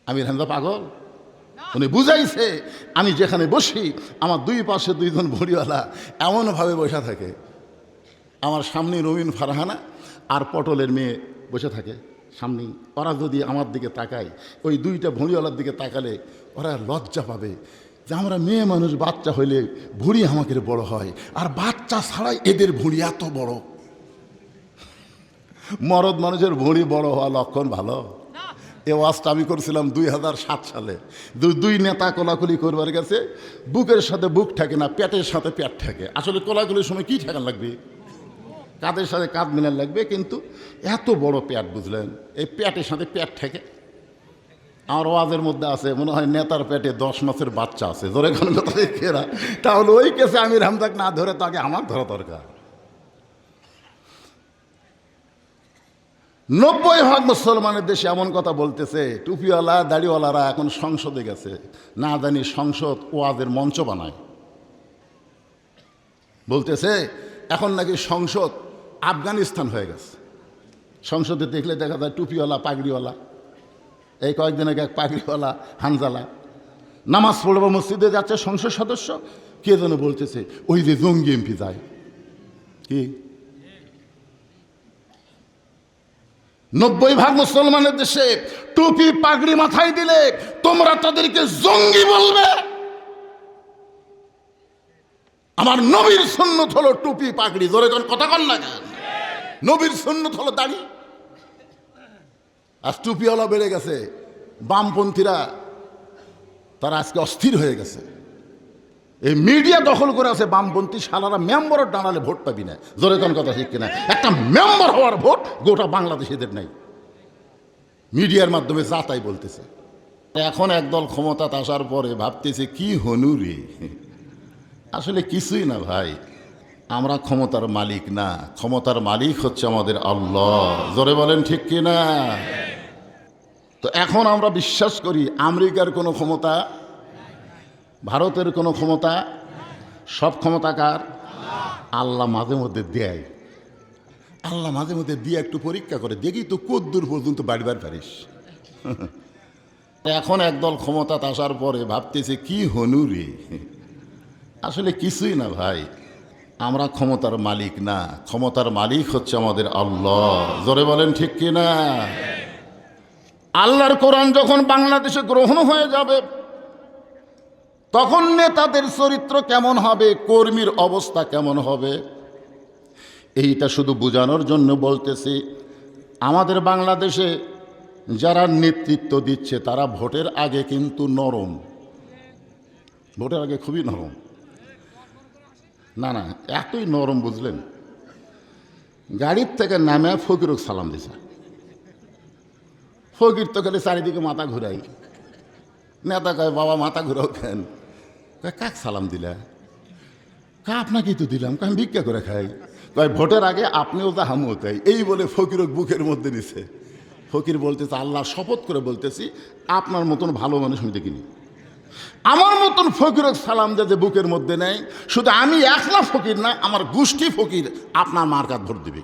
আমির হামজা পাগল? উনি বুঝাইছে আমি যেখানে বসি আমার দুই পাশে দুইজন ভড়িওয়ালা এমনভাবে বসে থাকে, আমার সামনে রবিন ফারহানা আর পটলের মেয়ে বসে থাকে সামনেই। ওরা যদি আমার দিকে তাকায়, ওই দুইটা ভড়িওয়ালার দিকে তাকালে ওরা লজ্জা পাবে যে আমরা মেয়ে মানুষ, বাচ্চা হইলে ভুঁড়ি আমাদের বড় হয়, আর বাচ্চা ছাড়াই এদের ভুঁড়ি এত বড়। মরদ মানুষের ভুঁড়ি বড় হওয়া লক্ষণ ভালো? এ ওয়াজটা আমি করছিলাম 2007 সালে। দুই নেতা কোলাকুলি করবার গেছে, বুকের সাথে বুক থাকে না, পেটের সাথে পেট থাকে। আসলে কোলাকুলির সময় কি ঠেকান লাগবে? কাঁধের সাথে কাঁধ মিলান লাগবে, কিন্তু এত বড় পেট, বুঝলেন? এই পেটের সাথে পেট থাকে। আমার ওয়াজের মধ্যে আছে মনে হয় নেতার পেটে 10 মাসের বাচ্চা আছে। ধরে কোনো কথা দেখেরা, তাহলে ওই কেসে আমির হামজাক না ধরে তাকে আমার ধরা দরকার। 90% মুসলমানের দেশে এমন কথা বলতেছে, টুপিওয়ালা দাড়িওয়ালারা এখন সংসদে গেছে, না জানি সংসদ ওয়াজের মঞ্চ বানায়। বলতেছে এখন নাকি সংসদ আফগানিস্তান হয়ে গেছে। সংসদে দেখলে দেখা যায় টুপিওয়ালা পাগড়িওয়ালা। এই কয়েকদিন আগে এক পাগড়িওয়ালা হানজালা নামাজ পড়ব মসজিদে যাচ্ছে সংসদ সদস্য, কে যেন বলতেছে ওই যে জঙ্গি এমপি যায়। কি 90% মুসলমানের দেশে টুপি পাগড়ি মাথায় দিলে তোমরা তাদেরকে জঙ্গি বলবে? আমার নবীর সুন্নত হলো টুপি পাগড়ি। ধরে যখন কথা কন না কেন? নবীর সুন্নত হলো দাড়ি। আজ টুপিওয়ালা বেড়ে গেছে, বামপন্থীরা তারা আজকে অস্থির হয়ে গেছে। এই মিডিয়া দখল করে আছে বামপন্থী শালারা। মেম্বারের দাঁড়ালে ভোট পাবি না। জোরে কোন কথা ঠিক কিনা? একটা মেম্বার হওয়ার ভোট গোটা বাংলাদেশিদের নাই। মিডিয়ার মাধ্যমে যা তাই বলতেছে। এখন একদল ক্ষমতাতে আসার পরে ভাবতেছে কি হনু রে। আসলে কিছুই না ভাই, আমরা ক্ষমতার মালিক না, ক্ষমতার মালিক হচ্ছে আমাদের আল্লাহ। জোরে বলেন ঠিক কিনা? তো এখন আমরা বিশ্বাস করি আমেরিকার কোনো ক্ষমতা, ভারতের কোনো ক্ষমতা, সব ক্ষমতা কার? আল্লাহ মাঝে মধ্যে দেয়। আল্লাহ মাঝে মধ্যে দিয়ে একটু পরীক্ষা করে, দেখি তো কদ্দূর পর্যন্ত বাড়িবার পারিস। এখন একদল ক্ষমতাতে আসার পরে ভাবতেছে কি হনু রে। আসলে কিছুই না ভাই, আমরা ক্ষমতার মালিক না, ক্ষমতার মালিক হচ্ছে আমাদের আল্লাহ। জোরে বলেন ঠিক কিনা? আল্লাহর কোরআন যখন বাংলাদেশে গ্রহণ হয়ে যাবে, তখন নেতাদের চরিত্র কেমন হবে, কর্মীর অবস্থা কেমন হবে, এইটা শুধু বোঝানোর জন্য বলতেছি। আমাদের বাংলাদেশে যারা নেতৃত্ব দিচ্ছে তারা ভোটের আগে কিন্তু নরম। ভোটের আগে খুবই নরম। না না, এতই নরম বুঝলেন, গাড়ির থেকে নামে ফকিরক সালাম দিছে। ফকির তো খালি চারিদিকে মাথা ঘুরাই। নেতা কয় বাবা মাথা ঘুরাও কেন? কাক সালাম দিলা? আপনাকেই তো দিলাম, আমি ভিক্ষা করে খাই। কয় ভোটের আগে আপনিও যা হামও তাই। এই বলে ফকিরক বুকের মধ্যে নিছে। ফকির বলতেছে আল্লাহ শপথ করে বলতেছি আপনার মতন ভালো মানুষ আমি দেখিনি। আমার মতন ফকিরক সালাম যে বুকের মধ্যে নেই, শুধু আমি একলা ফকির না, আমার গোষ্ঠী ফকির আপনার মার্কাত ভোট দিবে।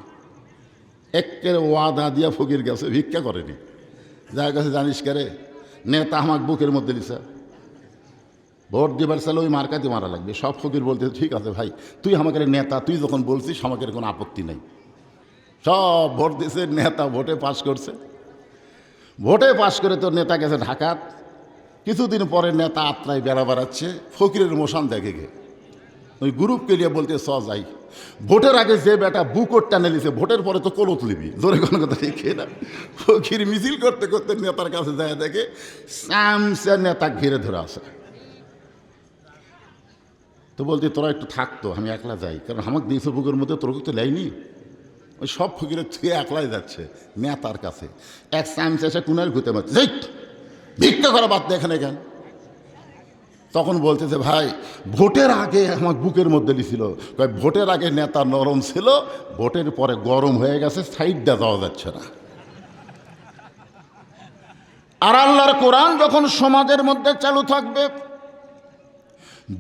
একের ওয়াদা দিয়া ফকির গেছে, ভিক্ষা করেনি। যার কাছে জানিস কে রে, নেতা আমাকে বুকের মধ্যে দিছে, ভোট দিবার চাইলে ওই মার্কাতে মারা লাগবে। সব ফকির বলতে ঠিক আছে ভাই, তুই আমাকে নেতা, তুই যখন বলছিস আমাকে কোনো আপত্তি নেই। সব ভোট দিছে, নেতা ভোটে পাশ করছে। ভোটে পাশ করে তো নেতা গেছে ঢাকাত। কিছুদিন পরে নেতা আত্রায় বেড়া বেড়াচ্ছে, ফকিরের মোশান দেখে গে ওই গ্রুপকে নিয়ে বলতে যাই। ভোটের আগে যে বেটা বুকট টানে নিছে, ভোটের পরে তো কলত লিবি। জোরে কোনো কথা দেখে না। ফকির মিছিল করতে করতে নেতার কাছে যায়, দেখে সামসে নেতা ঘিরে ধরে আসে। তো বলতে তোরা একটু থাকতো, আমি একলা যাই, কারণ আমাকে দিয়েছে বুকের মধ্যে, তোর তো লাইনি। ওই সব ফকিরের ছুঁয়ে একলাই যাচ্ছে নেতার কাছে। এক সামসে এসে কুনার ঘুরতে মারছে, ভিক্ষা করা বাদ দেখেন কেন? তখন বলতেছে ভাই ভোটের আগে আমার বুকের মধ্যে দিছিল। ভোটের আগে নেতা নরম ছিল, ভোটের পরে গরম হয়ে গেছে, সাইডটা যাওয়া যাচ্ছে না। আর আল্লাহর কোরআন যখন সমাজের মধ্যে চালু থাকবে,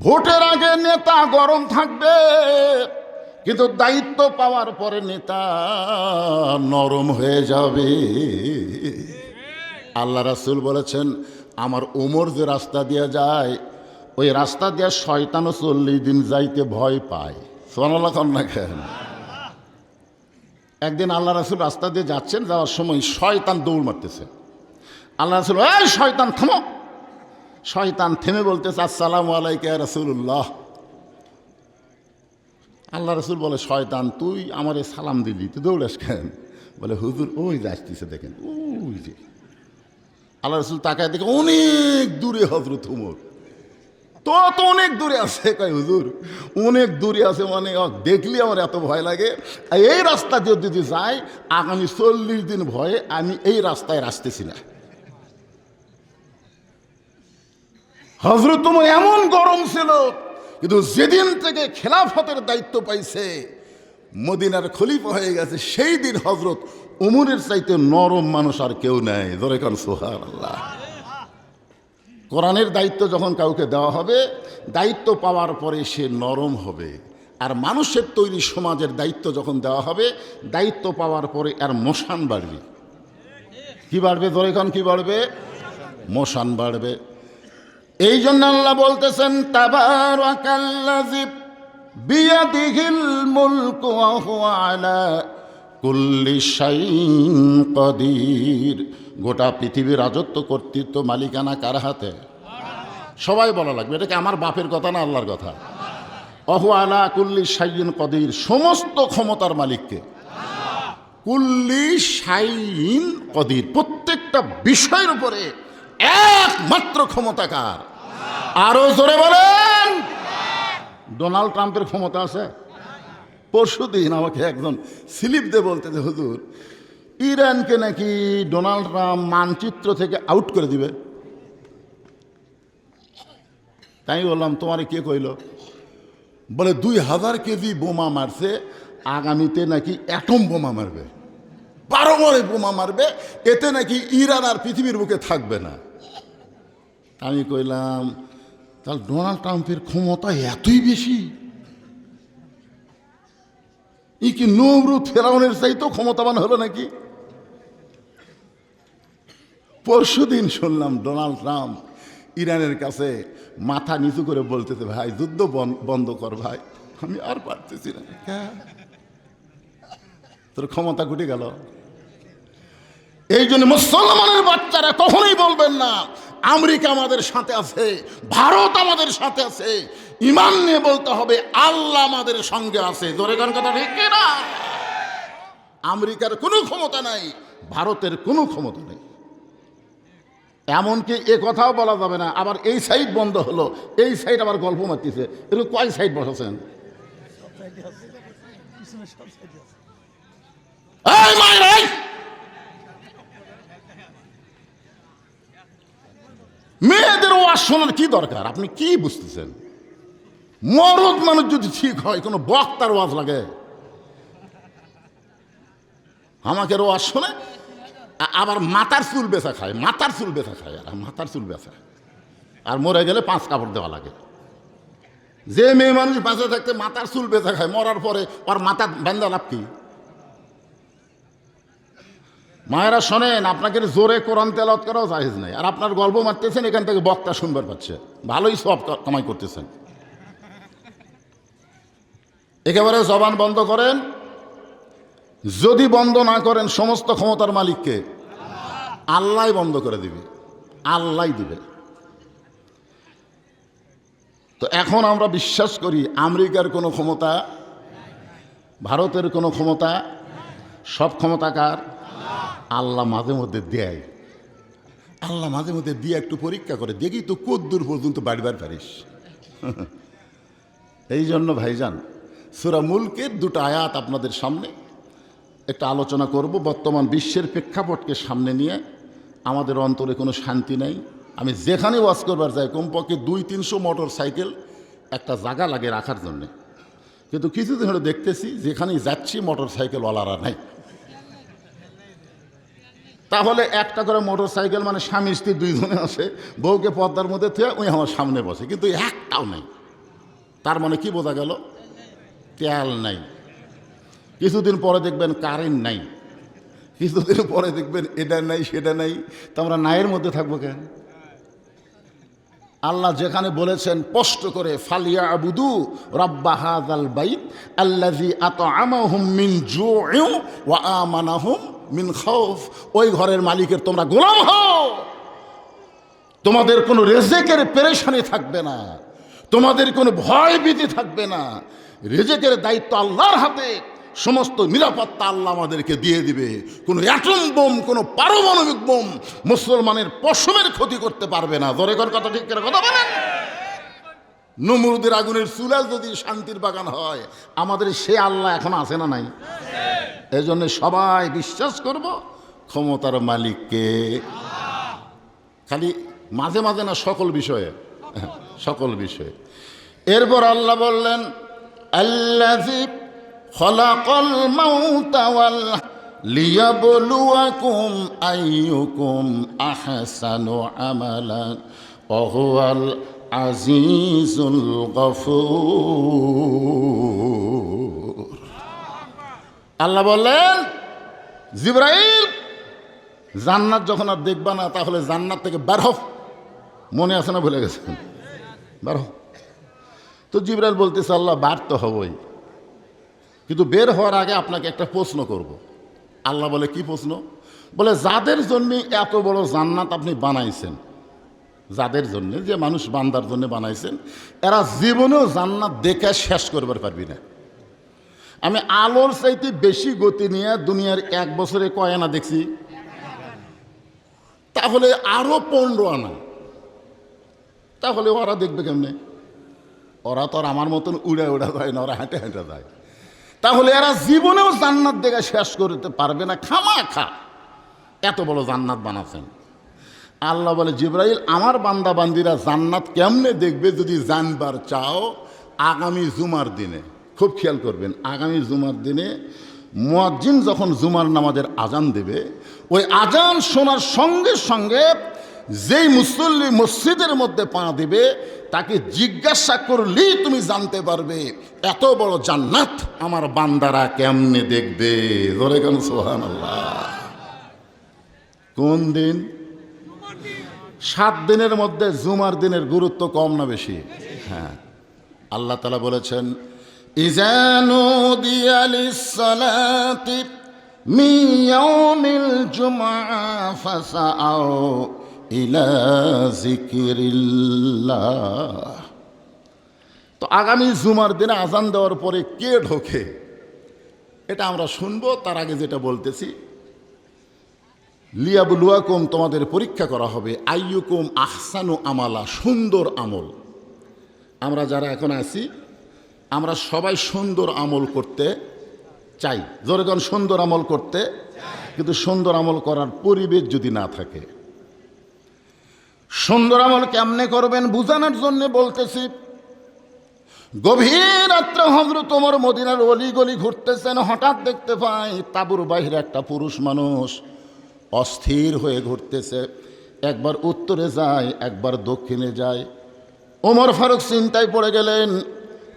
ভোটের আগে নেতা গরম থাকবে, কিন্তু দায়িত্ব পাওয়ার পরে নেতা নরম হয়ে যাবে। আল্লাহ রাসূল বলেছেন, আমার ওমর যে রাস্তা দিয়ে যায়, ওই রাস্তা দিয়ে শয়তানও 40 দিন যাইতে ভয় পায়। সুবহানাল্লাহ না কেন? একদিন আল্লাহ রাসূল রাস্তা দিয়ে যাচ্ছেন, যাওয়ার সময় শয়তান দৌড় মারতেছে। আল্লাহ রাসূল, এই শয়তান থামো। শয়তান থেমে বলতেছে, আসসালামু আলাইকা ইয়া রাসূলুল্লাহ। আল্লাহ রাসূল বলে, শয়তান তুই আমারে সালাম দিলি, তুই দৌড়াস কেন? বলে, হুজুর ওই যে আসতেছে, দেখেন ওই যে। আল্লাহ রাসূল তাকায় দেখে অনেক দূরে হযরত ওমর। তো অনেক দূরে আছে। কয়, হুজুর অনেক দূরে আছে মানে দেখলি আমার এত ভয় লাগে। এই রাস্তা দিয়ে যদি যাই, আগামী 40 দিন ভয়ে আমি এই রাস্তায় আসতেছি না। হযরত ওমর এমন গরম ছিল, কিন্তু যেদিন থেকে খেলাফতের দায়িত্ব পাইছে, মদিনার খলিফা হয়ে গেছে, সেই দিন হযরত ওমরের চাইতে নরম মানুষ আর কেউ নাই। ধরে কান সুবহানাল্লাহ। কোরআনের দায়িত্ব যখন কাউকে দেওয়া হবে, দায়িত্ব পাওয়ার পরে সে নরম হবে। আর মানুষের তৈরি সমাজের দায়িত্ব যখন দেওয়া হবে, দায়িত্ব পাওয়ার পরে আর মোশান বাড়বে। কি বাড়বে? ধরে কান কি বাড়বে? মোশান বাড়বে। এই জন্য আল্লাহ বলতেছেন, তাবারাকাল্লাযী বিয়াদিহিল মুলকু ওয়া হুয়া আলা কুল্লি শাইইন কাদির। গোটা পৃথিবীর রাজত্ব, কর্তৃত্ব, মালিকানা কার হাতে? সবাই বলা লাগবে, এটা কি আমার বাপের কথা না আল্লাহর কথা? ওয়া হুয়া আলা কুল্লি শাইইন কাদির। সমস্ত ক্ষমতার মালিককে। কুল্লি শাইইন কাদির, প্রত্যেকটা বিষয়ের উপরে একমাত্র ক্ষমতাকার। আরো জোরে বলেন। ডোনাল্ড ট্রাম্পের ক্ষমতা আছে? পরশুদিন আমাকে একজন স্লিপ দিয়ে বলতেছে, হুজুর ইরানকে নাকি ডোনাল্ড ট্রাম্প মানচিত্র থেকে আউট করে দিবে। তাই বললাম, তোমারে কে কইল? বলে 2000 কেজি বোমা মারছে, আগামীতে নাকি অ্যাটম বোমা মারবে, পারমাণবিক বোমা মারবে, এতে নাকি ইরান আর পৃথিবীর বুকে থাকবে না। আমি কইলাম, তাহলে ডোনাল্ড ট্রাম্পের ক্ষমতা এতই বেশি? ই কি নমরুদ ফেরাউনের চাইতেও ক্ষমতাবান হলো নাকি? পরশুদিন শুনলাম ডোনাল্ড ট্রাম্প ইরানের কাছে মাথা নিচু করে বলতেছে, ভাই যুদ্ধ বন্ধ কর ভাই, আমি আর পারতেছি না। তোর ক্ষমতা ঘটে গেল। এই জন্য মুসলমানের বাচ্চারা কখনোই বলবেন না আমেরিকা আমাদের সাথে আছে, ভারত আমাদের সাথে আছে। ঈমান নিয়ে বলতে হবে আল্লাহ আমাদের সঙ্গে আছে। জোরে গান কথা ঠিক না? আমেরিকার কোনো ক্ষমতা নাই, ভারতের কোনো ক্ষমতা নেই। এমনকি এ কথাও বলা যাবে না আবার এই সাইড বন্ধ হলো, এই সাইড আবার গল্প মারতেছে। এগুলো কয় সাইড বসাছেন? মেয়েদের ওয়াজ শোনার কি দরকার? আপনি কি বুঝতেছেন? মরদ মানুষ যদি ঠিক হয়, কোনো বক্তার ওয়াজ লাগে? আমাকে ওয়াজ শোনে, আবার মাথার চুল বেচা খায়, মাথার চুল বেচা খায়, আর মাথার চুল বেচা, আর মরে গেলে 5 কাপড় দেওয়া লাগে। যে মেয়ে মানুষ বাঁচে থাকতে মাথার চুল বেচা খায়, মরার পরে ওর মাথা বান্ধা লাভ কি? মায়েরা শোনেন, আপনাকে জোরে কোরআন তেলাওয়াত করাও জায়েজ নাই, আর আপনার গল্প মারতেছেন, এখান থেকে বক্তা শুনবার পাচ্ছে, ভালোই সব কামাই করতেছেন। একেবারে জবান বন্ধ করেন। যদি বন্ধ না করেন, সমস্ত ক্ষমতার মালিককে আল্লাহ বন্ধ করে দিবে, আল্লাহ দিবে। তো এখন আমরা বিশ্বাস করি আমেরিকার কোনো ক্ষমতা, ভারতের কোনো ক্ষমতা, সব ক্ষমতা কার? আল্লাহ মাঝে মধ্যে দেয়। আল্লাহ মাঝে মধ্যে দিয়ে একটু পরীক্ষা করে, দেখি তো কদ্দূর পর্যন্ত বাড়িবার পারিস। এই জন্য ভাইজান, সূরা মুলকের 2টা আয়াত আপনাদের সামনে একটা আলোচনা করব। বর্তমান বিশ্বের প্রেক্ষাপটকে সামনে নিয়ে আমাদের অন্তরে কোনো শান্তি নেই। আমি যেখানে ওয়াজ করবার যাই, কমপক্ষে 200-300 মোটর সাইকেল একটা জায়গা লাগে রাখার জন্যে, কিন্তু কিছুদিন হলে দেখতেছি যেখানেই যাচ্ছি মোটর সাইকেলওয়ালারা নাই। তাহলে একটা করে মোটর সাইকেল, মানে স্বামী স্ত্রী 2 জনে আছে, বউকে পর্দার মধ্যে থেকে ওই আমার সামনে বসে, কিন্তু একটাও নেই। তার মানে কি বোঝা গেল? তেল নাই। কিছুদিন পরে দেখবেন কারেন্ট নাই, কিছুদিন পরে দেখবেন এটা নাই সেটা নাই, তো আমরা নাইয়ের মধ্যে থাকবো কেন? আল্লাহ যেখানে বলেছেন স্পষ্ট করে, ফালিয়াবুদু রাব্বা হাযাল বাইত আল্লাযী আত'আমাহুম মিন জু'ইন ওয়া আমানাহুম মিন খাউফ, ওই ঘরের মালিকের তোমরা গোলাম হও, তোমাদের কোনো রিজিকের পেরেশানি থাকবে না, তোমাদের কোনো ভয় ভীতি থাকবে না। রিজিকের দায়িত্ব আল্লাহর হাতে, সমস্ত নিরাপত্তা আল্লাহ আমাদেরকে দিয়ে দিবে। কোনো অ্যাটম বোম, কোনো পারমাণবিক বোম মুসলমানের পশমের ক্ষতি করতে পারবে না। জোরে কর কথা, ঠিক করে কথা বলেন। নমরুদের আগুনের চুলা যদি শান্তির বাগান হয়, আমাদের সে আল্লাহ এখন আছে না নাই? এই জন্য সবাই বিশ্বাস করব ক্ষমতার মালিককে, খালি মাঝে মাঝে না, সকল বিষয়ে, সকল বিষয়ে। এরপর আল্লাহ বললেন, আল্লাযী খলাকাল মাউতা ওয়াল লিয়াবলুয়াকুম আইয়ুকুম আহসানু আমালান ওয়া হুয়াল আজিজুল গফুর। আল্লাহ বললেন, জিবরাইল জান্নাত যখন আর দেখবা না, তাহলে জান্নাত থেকে বের হও। মনে আছে না, ভুলে গেছেন? বের হও। তো জিবরাইল বলতেছে, আল্লাহ বার তো হবই, কিন্তু বের হওয়ার আগে আপনাকে একটা প্রশ্ন করব। আল্লাহ বলে, কি প্রশ্ন? বলে, যাদের জন্য এত বড় জান্নাত আপনি বানাইছেন, যাদের জন্য, যে মানুষ বান্দার জন্য বানাইছেন, এরা জীবনেও জান্নাত দেখে শেষ করবার পারবি না। আমি আলোর চাইতে বেশি গতি নিয়ে দুনিয়ার 1 বছরে কয় আনা দেখছি? তাহলে আরো 15 আনা। তাহলে ওরা দেখবে কেমনে? ওরা তো আর আমার মতন উড়ে উড়া যায় না, ওরা হেঁটে হেঁটে যায়। তাহলে এরা জীবনেও জান্নাত দেখে শেষ করতে পারবে না, খামাখা এত বড় জান্নাত বানাচ্ছেন। আল্লাহ বলে, জিবরাইল, আমার বান্দা বান্দিরা জান্নাত কেমনে দেখবে যদি জানবার চাও, আগামী জুমার দিনে, খুব খেয়াল করবেন, আগামী জুমার দিনে মুয়াজ্জিন যখন জুমার নামাজের আজান দেবে, ওই আজান শোনার সঙ্গে সঙ্গে যেই মুসল্লি মসজিদের মধ্যে পা দেবে, তাকে জিজ্ঞাসা করলেই তুমি জানতে পারবে এত বড় জান্নাত আমার বান্দারা কেমনে দেখবে। জোরে কেন সুবহানাল্লাহ। কোন দিন? 7 দিনের মধ্যে জুমার দিনের গুরুত্ব কম না বেশি? হ্যাঁ, আল্লাহ তাআলা বলেছেন, ইযা নুদিয়া লিস-সালাতি মিন ইয়াউমিল জুমআ ফাসআউ ইলা যিকরিল্লাহ। তো আগামী জুমার দিনে আজান দেওয়ার পরে কে ঢোকে এটা আমরা শুনবো। তার আগে যেটা বলতেছি, লিয়াবলুয়াকুম, তোমাদের পরীক্ষা করা হবে, আইয়ুকুম আহসানু আমালা, সুন্দর আমল। আমরা যারা এখন আছি, আমরা সবাই সুন্দর আমল করতে চাই। যখন সুন্দর আমল করতে, কিন্তু সুন্দর আমল করার পরিবেশ যদি না থাকে, সুন্দর আমল কেমনে করবেন বুঝানোর জন্য বলতেছি। গভীর রাত্রে হযরত ওমর মদিনার অলিগলি ঘুরতেছেন, হঠাৎ দেখতে পায় তাঁবুর বাইরে একটা পুরুষ মানুষ অস্থির হয়ে ঘুরতেছে। একবার উত্তরে যায়, একবার দক্ষিণে যায়। ওমর ফারুক চিন্তায় পড়ে গেলেন,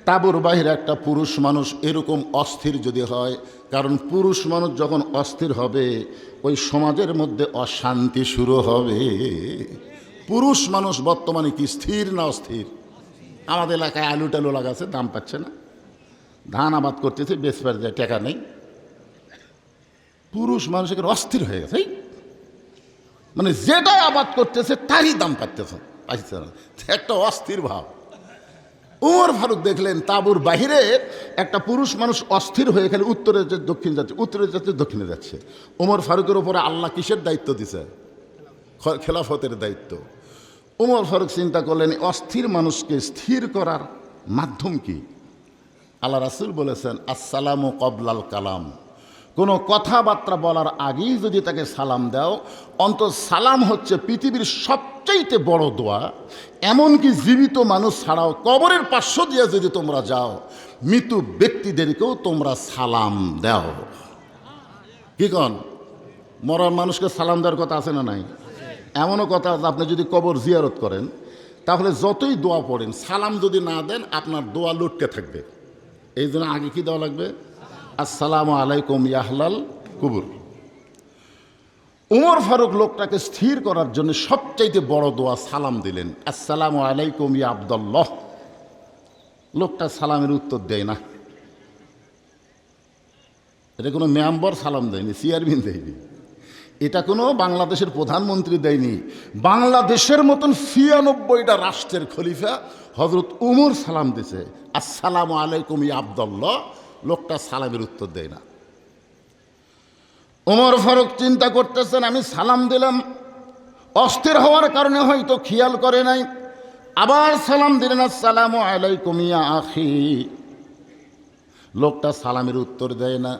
তাঁবুর বাইরে একটা পুরুষ মানুষ এরকম অস্থির যদি হয়, কারণ পুরুষ মানুষ যখন অস্থির হবে, ওই সমাজের মধ্যে অশান্তি শুরু হবে। পুরুষ মানুষ বর্তমানে কি স্থির না অস্থির? আমাদের এলাকায় আলু টালু লাগাচ্ছে, দাম পাচ্ছে না, ধান আবাদ করতেছে, বেচবার যায়, টাকা নেই। পুরুষ মানুষ এখানে অস্থির হয়ে গেছে, মানে যেটা আবাদ করতেছে তারই দাম পাচ্ছে না, একটা অস্থির ভাব। ওমর ফারুক দেখলেন তাঁবুর বাহিরে একটা পুরুষ মানুষ অস্থির হয়ে এখানে উত্তরে যাচ্ছে, দক্ষিণ যাচ্ছে, উত্তরে যাচ্ছে, দক্ষিণে যাচ্ছে। ওমর ফারুকের উপরে আল্লাহ কিসের দায়িত্ব দিছে? খেলাফতের দায়িত্ব। ওমর ফারুক চিন্তা করলেন, অস্থির মানুষকে স্থির করার মাধ্যম কি? আল্লাহ রাসূল বলেছেন, আসসালামু কবলাল কালাম, কোনো কথাবার্তা বলার আগেই যদি তাকে সালাম দাও, অন্তত সালাম হচ্ছে পৃথিবীর সবচাইতে বড় দোয়া। এমনকি জীবিত মানুষ ছাড়াও কবরের পার্শ্ব দিয়ে যদি তোমরা যাও, মৃত ব্যক্তিদেরকেও তোমরা সালাম দাও। কি কন? মরার মানুষকে সালাম দেওয়ার কথা আছে না নাই? এমনও কথা আছে, আপনি যদি কবর জিয়ারত করেন, তাহলে যতই দোয়া পড়েন, সালাম যদি না দেন আপনার দোয়া লটকে থাকবে। এই জন্য আগে কি দেওয়া লাগবে? আসসালামু আলাইকুম ইয়াহলাল কুবুর। উমর ফারুক লোকটাকে স্থির করার জন্য সবচাইতে বড় দোয়া সালাম দিলেন, আসসালামু আলাইকুম ইয়া আব্দুল্লাহ। লোকটা সালামের উত্তর দেয় না। এটা কোনো মেম্বার সালাম দেয়নি, চেয়ারম্যান দেয়নি, এটা কোনো বাংলাদেশের প্রধানমন্ত্রী দেয়নি। বাংলাদেশের মতন ৯৬টা রাষ্ট্রের খলিফা হজরত উমর সালাম দিছে, আসসালামু আলাইকুম ইয়া আব্দুল্লাহ। লোকটা সালামের উত্তর দেয় না। উমর ফারুক চিন্তা করতেছেন, আমি সালাম দিলাম, অস্থির হওয়ার কারণে হয়তো খেয়াল করে নাই। আবার সালাম দিলেন, আসসালামু আলাইকুম ইয়া আখি। লোকটা সালামের উত্তর দেয় না।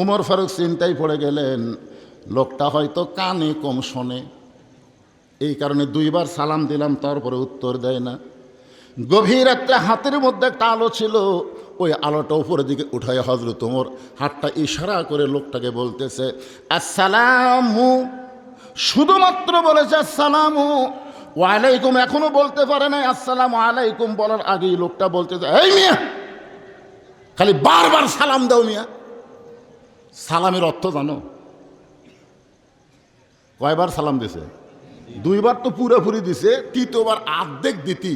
উমর ফারুক চিন্তায় পড়ে গেলেন, লোকটা হয়তো কানে কম শোনে, এই কারণে দুইবার সালাম দিলাম, তারপরে উত্তর দেয় না। গভীর একটা হাতের মধ্যে একটা আলো ছিল, ওই আলোটা উপরের দিকে উঠায় হযরত ওমর হাতটা ইশারা করে লোকটাকে বলতেছে, আসসালামু। শুধুমাত্র বলেছে আসসালামু, ওয়ালাইকুম এখনো বলতে পারে নাই। আসসালামু আলাইকুম বলার আগেই লোকটা বলতেছে, এই মিয়া, খালি বারবার সালাম দাও মিয়া। সালামের অর্থ জানো? কয়বার সালাম দিছে? দুইবার তো পুরোপুরি দিছে, তৃতীয়বার অর্ধেক দিতি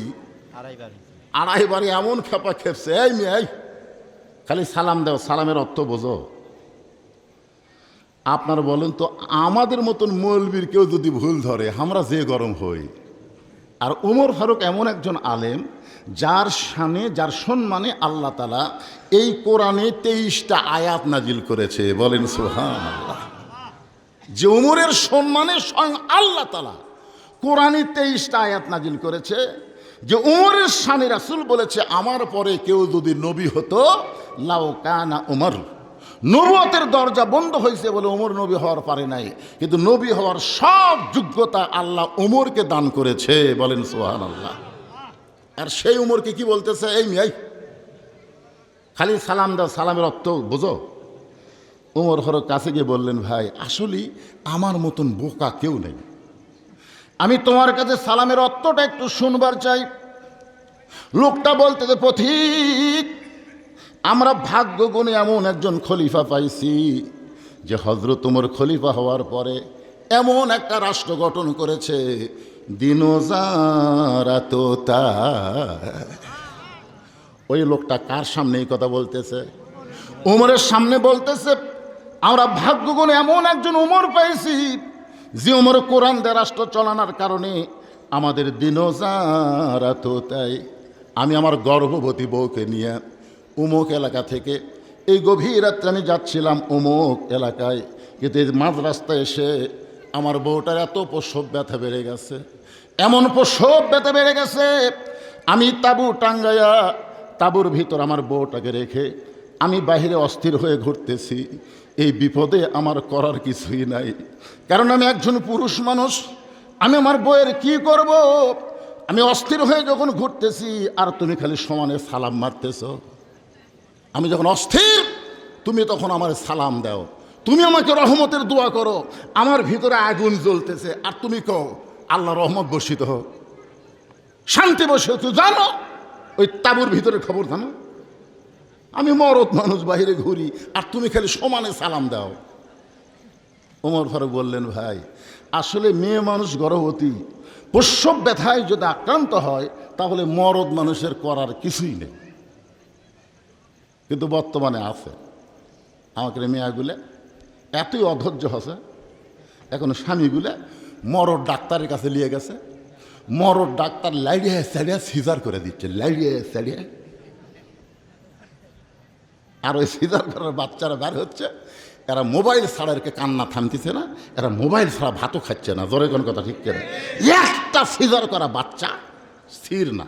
আড়াইবারে এমন খেপা খেপছে, এই মেয়ে খালি সালাম দাও, সালামের অর্থ বোঝো। আপনারা বলেন তো, আমাদের মতন মৌলবীর কেউ যদি ভুল ধরে আমরা যে গরম হই। আর উমর ফারুক এমন একজন আলেম যার শানে, যার সম্মানে আল্লাহ তাআলা এই কোরআনে 23টা আয়াত নাজিল করেছে, বলেন সুবহানাল্লাহ। যে উমরের সম্মানে স্বয়ং আল্লাহ তাআলা কোরআনে 23টা আয়াত নাজিল করেছে। যে উমরের শানে রাসূল বলেছে, আমার পরে কেউ যদি নবী হতো লাউ কানা উমর। নবুয়তের দরজা বন্ধ হয়েছে বলে উমর নবী হওয়ার পারে নাই, কিন্তু নবী হওয়ার সব যোগ্যতা আল্লাহ উমরকে দান করেছে, বলেন সুবহানাল্লাহ। আর সেই উমরকে কি বলতেছে, এই মিয়াই খালি সালাম দাও, সালামের অর্থ বোঝো। উমর ফারুক কাছে গিয়ে বললেন, ভাই আসলে আমার মতন বোকা কেউ নেই, আমি তোমার কাছে সালামের অর্থটা একটু শুনবার চাই। লোকটা বলতেছে, পথিক, আমরা ভাগ্য গুণে এমন একজন খলিফা পাইছি যে হযরত উমর খলিফা হওয়ার পরে এমন একটা রাষ্ট্র গঠন করেছে, দিনোজারাতোতা। ওই লোকটা কার সামনে এই কথা বলতেছে? উমরের সামনে বলতেছে, আমরা ভাগ্য গুণে এমন একজন উমর পাইছি যে উমর কোরআন দিয়ে রাষ্ট্র চালানোর কারণে আমাদের দিনোজারাতোতাই। আমি আমার গর্ভবতী বউকে নিয়ে উমুক এলাকা থেকে এই গভীর রাত্রে আমি যাচ্ছিলাম উমুক এলাকায়, কিন্তু এই মাঝ রাস্তায় এসে আমার বউটার এত প্রসব ব্যথা বেড়ে গেছে, এমন প্রসব ব্যথা বেড়ে গেছে, আমি তাঁবু টাঙ্গাইয়া তাঁবুর ভিতর আমার বউটাকে রেখে আমি বাইরে অস্থির হয়ে ঘুরতেছি। এই বিপদে আমার করার কিছুই নাই, কারণ আমি একজন পুরুষ মানুষ, আমি আমার বউয়ের কি করব? আমি অস্থির হয়ে যখন ঘুরতেছি আর তুমি খালি সমানে সালাম মারতেছ। আমি যখন অস্থির তুমি তখন আমার সালাম দাও, তুমি আমাকে রহমতের দোয়া করো। আমার ভিতরে আগুন জ্বলতেছে আর তুমি কও আল্লাহ রহমত বর্ষিত হোক, শান্তি বসে। তুই জানো ওই তাঁবুর ভিতরে খবর জানো? আমি মরদ মানুষ, বাইরে ঘুরি, আর তুমি খালি সমানে সালাম দাও। ওমর ফারুক বললেন, ভাই আসলে মেয়ে মানুষ গর্ভবতী, প্রসব ব্যথায় যদি আক্রান্ত হয় তাহলে মরদ মানুষের করার কিছুই নেই, কিন্তু বর্তমানে আছে। আমাকে মেয়েগুলো এতই অধৈর্য হচ্ছে, এখন স্বামীগুলো মরদ ডাক্তারের কাছে নিয়ে গেছে, মরদ ডাক্তার লাইড়িয়ে সাইড়িয়ে সিজার করে দিচ্ছে, লাইড়িয়ে সাইড়িয়ে। আর ওই সিজার করার বাচ্চারা বের হচ্ছে, এরা মোবাইল ছাড়া এরকে কান্না থামতেছে না, এরা মোবাইল ছাড়া ভাতও খাচ্ছে না। জোরে কোন কথা ঠিক করে, একটা সিজার করা বাচ্চা স্থির না।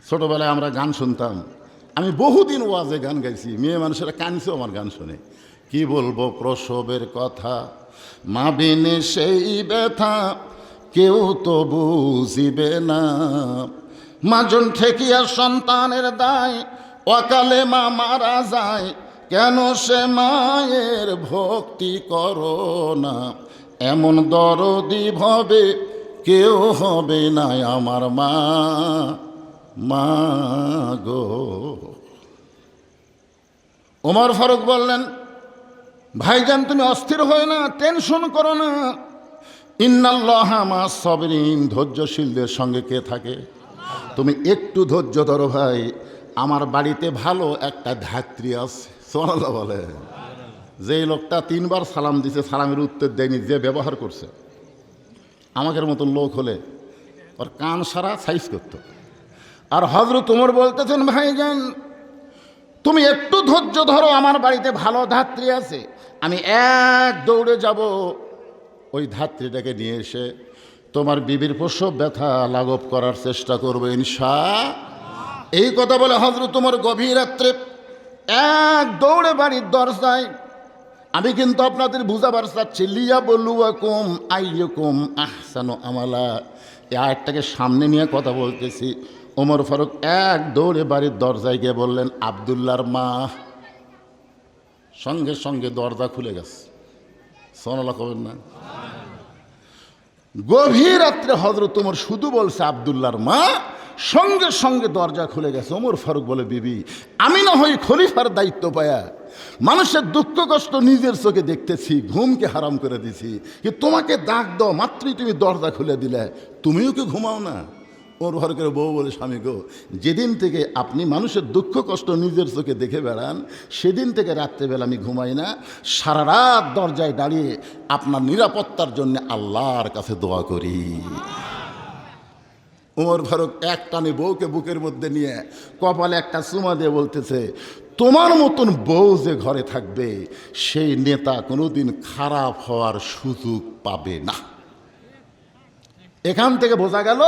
ছোটবেলায় আমরা গান শুনতাম, আমি বহুদিন ওয়াজে গান গাইছি, মেয়ে মানুষেরা কানছেও আমার গান শুনে। কি বলবো প্রসবের কথা, মা বিনে সেই ব্যথা কেউ তো বুঝিবে না। মাজন ঠেকিয়া সন্তানের দায়, অকালে মা মারা যায়, কেন সে মায়ের ভক্তি করো না। এমন দরদি ভবে কেউ হবে না আমার মা, মা গো। ওমর ফারুক বললেন, ভাইজান তুমি অস্থির হয় না, টেনশন করো না। ইন্নাল্লাহা মা'আস সাবিরিন, ধৈর্যশীলদের সঙ্গে কে থাকে? তুমি একটু ধৈর্য ধরো ভাই। আমার বাড়িতে ভালো একটা ধাত্রী আছে, সুবহানাল্লাহ বলে। যেই লোকটা 3 বার সালাম দিছে, সালামের উত্তর দেয়নি, যে ব্যবহার করছে, আমাদের মতন লোক হলে ওর কান সারা সাইজ করতো। আর হযরত ওমর বলতেছেন, ভাইজান তুমি একটু ধৈর্য ধরো, আমার বাড়িতে ভালো ধাত্রী আছে, আমি এক দৌড়ে যাব, ওই ধাত্রীটাকে নিয়ে এসে তোমার বিবির প্রসব ব্যথা লাঘব করার চেষ্টা করবো ইনশাআল্লাহ। এই কথা বলে হযরত ওমর গভীর রাত্রে এক দৌড়ে বাড়ির দরজায়, আমি কিন্তু আপনাদের বুঝাবার চাচ্ছি, লিয়াবলুয়াকুম আইয়ুকুম আহসানু আমালা, এই আয়াতটাকে সামনে নিয়ে কথা বলতেছি। ওমর ফারুক এক দৌড়ে বাড়ির দরজায় গিয়ে বললেন, আব্দুল্লাহর মা। সঙ্গে সঙ্গে দরজা খুলে গেছে। সুবহানাল্লাহ কবেন না? গভীর রাত্রে হযরত ওমর শুধু বলছে আব্দুল্লাহর মা, সঙ্গে সঙ্গে দরজা খুলে গেছে। ওমর ফারুক বলে, বিবি আমি না হই খলিফার দায়িত্ব পায়া মানুষের দুঃখ কষ্ট নিজের চোখে দেখতেছি, ঘুমকে হারাম করে দিছি, কি তোমাকে ডাক দাও মাত্রই তুমি দরজা খুলে দিলে, তুমিও কি ঘুমাও না? ওর ফারুকের বউ বলে, স্বামী গো, যেদিন থেকে আপনি মানুষের দুঃখ কষ্ট নিজের চোখে দেখে বেড়ান, সেদিন থেকে রাত্রেবেলা আমি ঘুমাই না, সারা রাত দরজায় দাঁড়িয়ে আপনার নিরাপত্তার জন্য আল্লাহর কাছে দোয়া করি। ওমর ফারুক এক টানে বউকে বুকের মধ্যে নিয়ে কপালে একটা চুমা দিয়ে বলতেছে, তোমার মতন বউ যে ঘরে থাকবে, সেই নেতা কোনোদিন খারাপ হওয়ার সুযোগ পাবে না। এখান থেকে বোঝা গেল,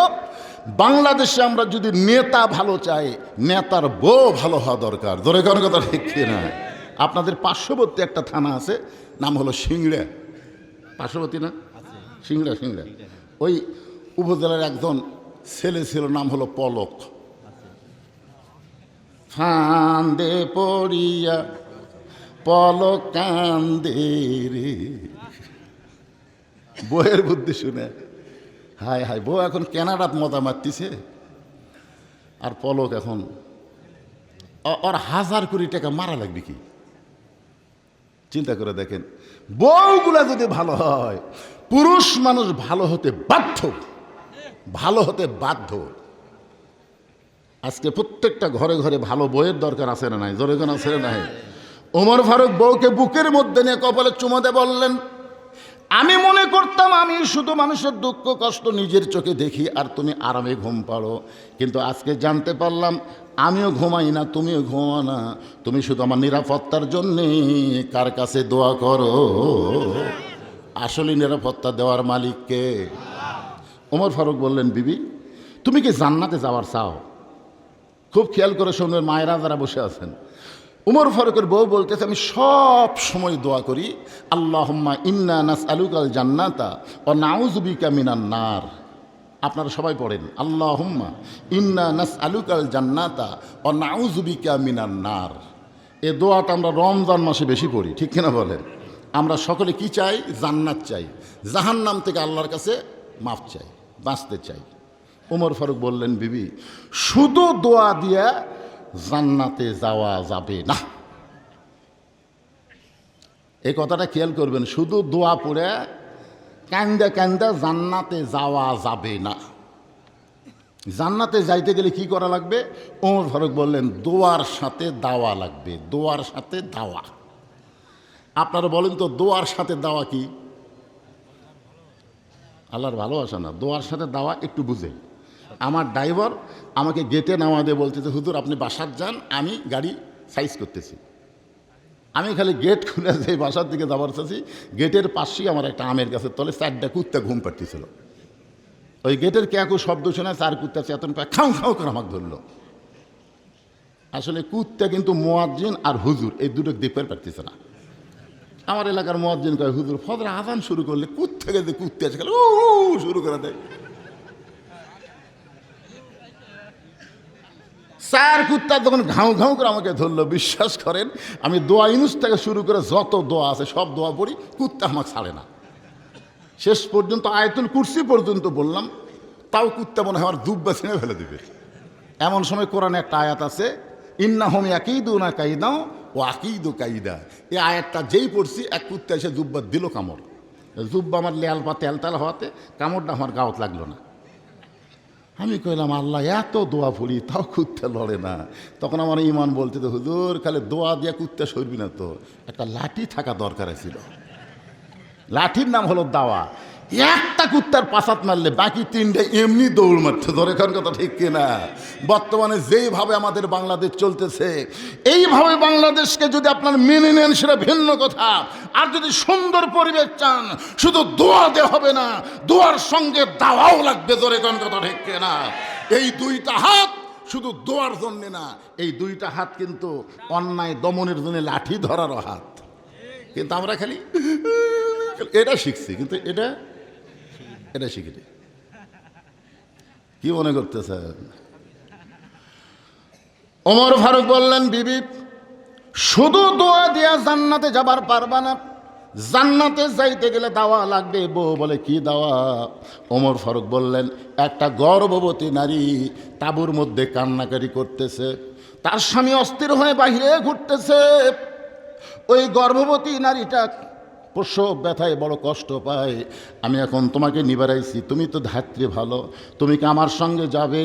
বাংলাদেশে আমরা যদি নেতা ভালো চাই, নেতার বউ ভালো হওয়া দরকার। ধরে কারণ কথা ঠিক না? আপনাদের পার্শ্ববর্তী একটা থানা আছে, নাম হলো সিংড়া। পার্শ্ববর্তী না? সিংড়া। ওই উপজেলার একজন ছেলে ছিল, নাম হলো পলক। ফান্দে পড়িয়া পলক কান্দে রে, বইয়ের বুদ্ধি শুনে হায় হায়, বউ এখন কেনাডাত মজা মারতিছে, আর পলক এখন ওর 1000 কোটি টাকা মারা লাগবে কি? চিন্তা করে দেখেন, বউগুলা যদি ভালো হয়, পুরুষ মানুষ ভালো হতে বাধ্য। আজকে প্রত্যেকটা ঘরে ঘরে ভালো বউয়ের দরকার আছে না নাই? জোরে কোন আছে না নাই? ওমর ফারুক বউকে বুকের মধ্যে নিয়ে কপালে চুমা দিয়ে বললেন, আমি মনে করতাম আমি শুধু মানুষের দুঃখ কষ্ট নিজের চোখে দেখি আর তুমি আরামে ঘুম পাড়ো, কিন্তু আজকে জানতে পারলাম আমিও ঘুমাই না, তুমিও ঘুমা না, তুমি শুধু আমার নিরাপত্তার জন্যে কার কাছে দোয়া করো। আসলে নিরাপত্তা দেওয়ার মালিককে। ওমর ফারুক বললেন, বিবি তুমি কি জান্নাতে যাওয়ার চাও? খুব খেয়াল করে শুনবেন, মায়েরা যারা বসে আছেন। উমর ফারুকের বউ বলতেছে, আমি সব সময় দোয়া করি, আল্লাহুম্মা ইন্না নাসআলুকাল জান্নাতা ওয়া নাউযু বিকা মিনান নার। আপনারা সবাই পড়েন, আল্লাহুম্মা ইন্না নাসআলুকাল জান্নাতা ওয়া নাউযু বিকা মিনান নার। এই দোয়াটা আমরা রমজান মাসে বেশি পড়ি, ঠিক কিনা বলেন? আমরা সকলে কি চাই? জান্নাত চাই, জাহান্নাম থেকে আল্লাহর কাছে মাফ চাই, বাঁচতে চাই। ওমর ফারুক বললেন, বিবি শুধু দোয়া দিয়া জান্নাতে যাওয়া যাবে না। এই কথাটা খেয়াল করবেন, শুধু দোয়া পড়ে কান্দা কান্দা জান্নাতে যাওয়া যাবে না। জান্নাতে যাইতে গেলে কি করা লাগবে? ওমর ফারুক বললেন, দোয়ার সাথে দাওয়া লাগবে। দোয়ার সাথে দাওয়া। আপনারা বলেন তো, দোয়ার সাথে দাওয়া কি? আল্লাহর ভালোবাসা না, দোয়ার সাথে দাওয়া একটু বুঝে। আমার ড্রাইভার আমাকে গেটে নামা দিয়ে বলতেছে, হুজুর আপনি বাসার যান, আমি গাড়ি সাইজ করতেছি। আমি খালি গেট খুলে যে বাসার দিকে যাবার চাচ্ছি, গেটের পাশেই আমার একটা আমের গাছের তলে 4টা কুত্তা ঘুম পাড়তেছিল। ওই গেটের ক্যাকু শব্দ শোনা 4 কুত্তা চেতন পায় খাও খাও করে আমাকে ধরলো। আসলে কুত্তা কিন্তু মুয়াজ্জিন আর হুজুর এই দুটো দেখতে পারতেছে না। আমার এলাকার মুয়াজ্জিন কয়, হুজুর ফজর আজান শুরু করলে কুত্তা গেছে, কুত্তা আছে খালি শুরু করে দেয়। 4 কুত্তা যখন ঘাউ ঘাউ করে আমাকে ধরলো, বিশ্বাস করেন আমি দোয়া ইনুস থেকে শুরু করে যত দোয়া আছে সব দোয়া পড়ি, কুত্তা আমাকে ছাড়ে না। শেষ পর্যন্ত আয়াতুল কুরসি পর্যন্ত বললাম, তাও কুত্তা মনে হয় আমার দুব্বা ছিঁড়ে ফেলে দিবে। এমন সময় কোরআনে একটা আয়াত আছে, ইন্নাহুম ইয়াকিদুনা কাইদাও ও আকিদু কাইদা, এই আয়াতটা যেই পড়ছি এক কুত্তা এসে জুব্বা দিল কামড়। জুব্বা আমার লেয়াল পা তেলতাল হওয়াতে কামড়টা আমার গাওত লাগলো না। আমি কইলাম আল্লাহ এত দোয়া পড়ি তাও কুত্তা লড়ে না। তখন আমার ইমান বলতে তো হুজুর খালি দোয়া দিয়ে কুত্তা সরবি না, তো একটা লাঠি থাকা দরকার ছিল। লাঠির নাম হলো দাওয়া। একটা কুত্তার পাশাত মারলে বাকি তিনটে এমনি দৌড় মারছে। ধরে খান কথা ঠিক কিনা? বর্তমানে যেইভাবে আমাদের বাংলাদেশ চলতেছে, এইভাবে বাংলাদেশকে যদি আপনার মেনে নেন সেটা ভিন্ন কথা। আর যদি সুন্দর পরিবেশ চান, শুধু দোয়া দেওয়া হবে না, দোয়ার সঙ্গে দাওয়াও লাগবে। ধরে খান কথা ঠিক কিনা? এই দুইটা হাত শুধু দোয়ার জন্যে না, এই দুইটা হাত কিন্তু অন্যায় দমনের জন্য লাঠি ধরারও হাত। কিন্তু আমরা খালি এটা শিখছি, কিন্তু এটা শিখিনি। কি মনে করতেছেন? ওমর ফারুক বললেন, বিবি শুধু দোয়া দিয়া জান্নাতে যাবার পারবা না, জান্নাতে যাইতে গেলে দাওয়া লাগবে। বউ বলে কি দাওয়া? ওমর ফারুক বললেন, একটা গর্ভবতী নারী তাঁবুর মধ্যে কান্নাকারি করতেছে, তার স্বামী অস্থির হয়ে বাহিরে ঘুরতেছে। ওই গর্ভবতী নারীটা প্রসব ব্যথায় বড় কষ্ট পায়। আমি এখন তোমাকে নিবারাইছি, তুমি তো ধাত্রী ভালো, তুমি কি আমার সঙ্গে যাবে?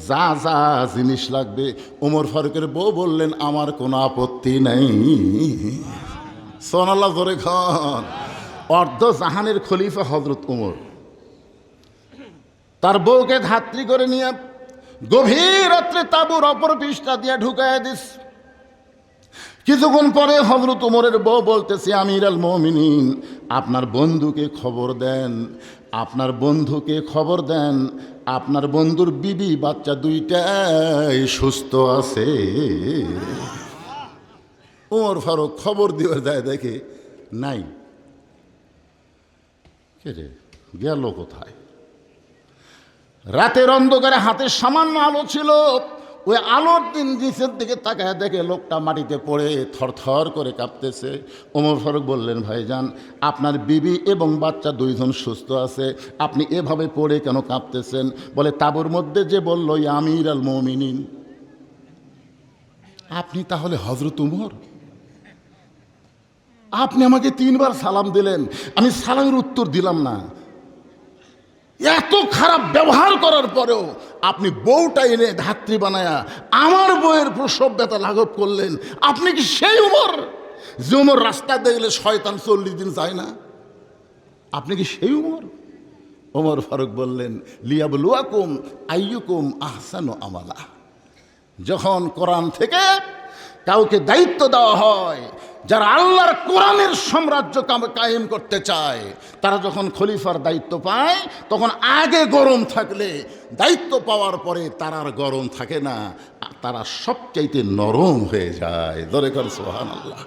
যা যা জিনিস লাগবে। ওমর ফারুকের বউ বললেন, আমার কোনো আপত্তি নাই। সোনাল্লাহ জোরে খান। অর্ধ জাহানের খলিফা হযরত ওমর তার বউকে ধাত্রী করে নিয়ে গভীর রাত্রে তাঁবুর অপর পৃষ্ঠা দিয়ে ঢুকায় দিস। কিছুক্ষণ পরে হযরত ওমরের বউ বলতেছে, আমির আল মুমিনিন, আপনার বন্ধুকে খবর দেন, আপনার বন্ধুকে খবর দেন, আপনার বন্ধুর বিবি বাচ্চা দুইটাই সুস্থ আছে। ওমর ফারুক খবর দিয়ে যায়, দেখে নাই। কে রে গেল কোথায়? রাতের অন্ধকারে হাতে সামান্য আলো ছিল, ওই আলোর দিন নিচের দিকে তাকায় দেখে লোকটা মাটিতে পড়ে থরথর করে কাঁপতেছে। ওমর ফারুক বললেন, ভাইজান আপনার বিবি এবং বাচ্চা দুইজন সুস্থ আছে, আপনি এভাবে পড়ে কেন কাঁপতেছেন? বলে, তাঁবুর মধ্যে যে বলল আমির আল মুমিনিন। আপনি তাহলে হযরত ওমর? আপনি আমাকে 3 বার সালাম দিলেন, আমি সালামের উত্তর দিলাম না। এত খারাপ ব্যবহার করার পরেও আপনি বউটা এনে ধাত্রী বানায়া আমার বউয়ের প্রসব ব্যথা লাঘব করলেন। আপনি কি সেই ওমর যে ওমর রাস্তা দেখলে শয়তান 40 দিন যায় না? আপনি কি সেই ওমর? ওমর ফারুক বললেন, লিয়াবলুয়াকুম আইয়ুকুম আহসানু আমালা। যখন কোরআন থেকে কাউকে দায়িত্ব দেওয়া হয়, যারা আল্লাহর কোরআনের সাম্রাজ্য কায়েম করতে চায়, তারা যখন খলিফার দায়িত্ব পায় তখন আগে গরম থাকলে দায়িত্ব পাওয়ার পরে তারা আর গরম থাকে না, তারা সবচাইতে নরম হয়ে যায়। ধরে কর সুবহানাল্লাহ।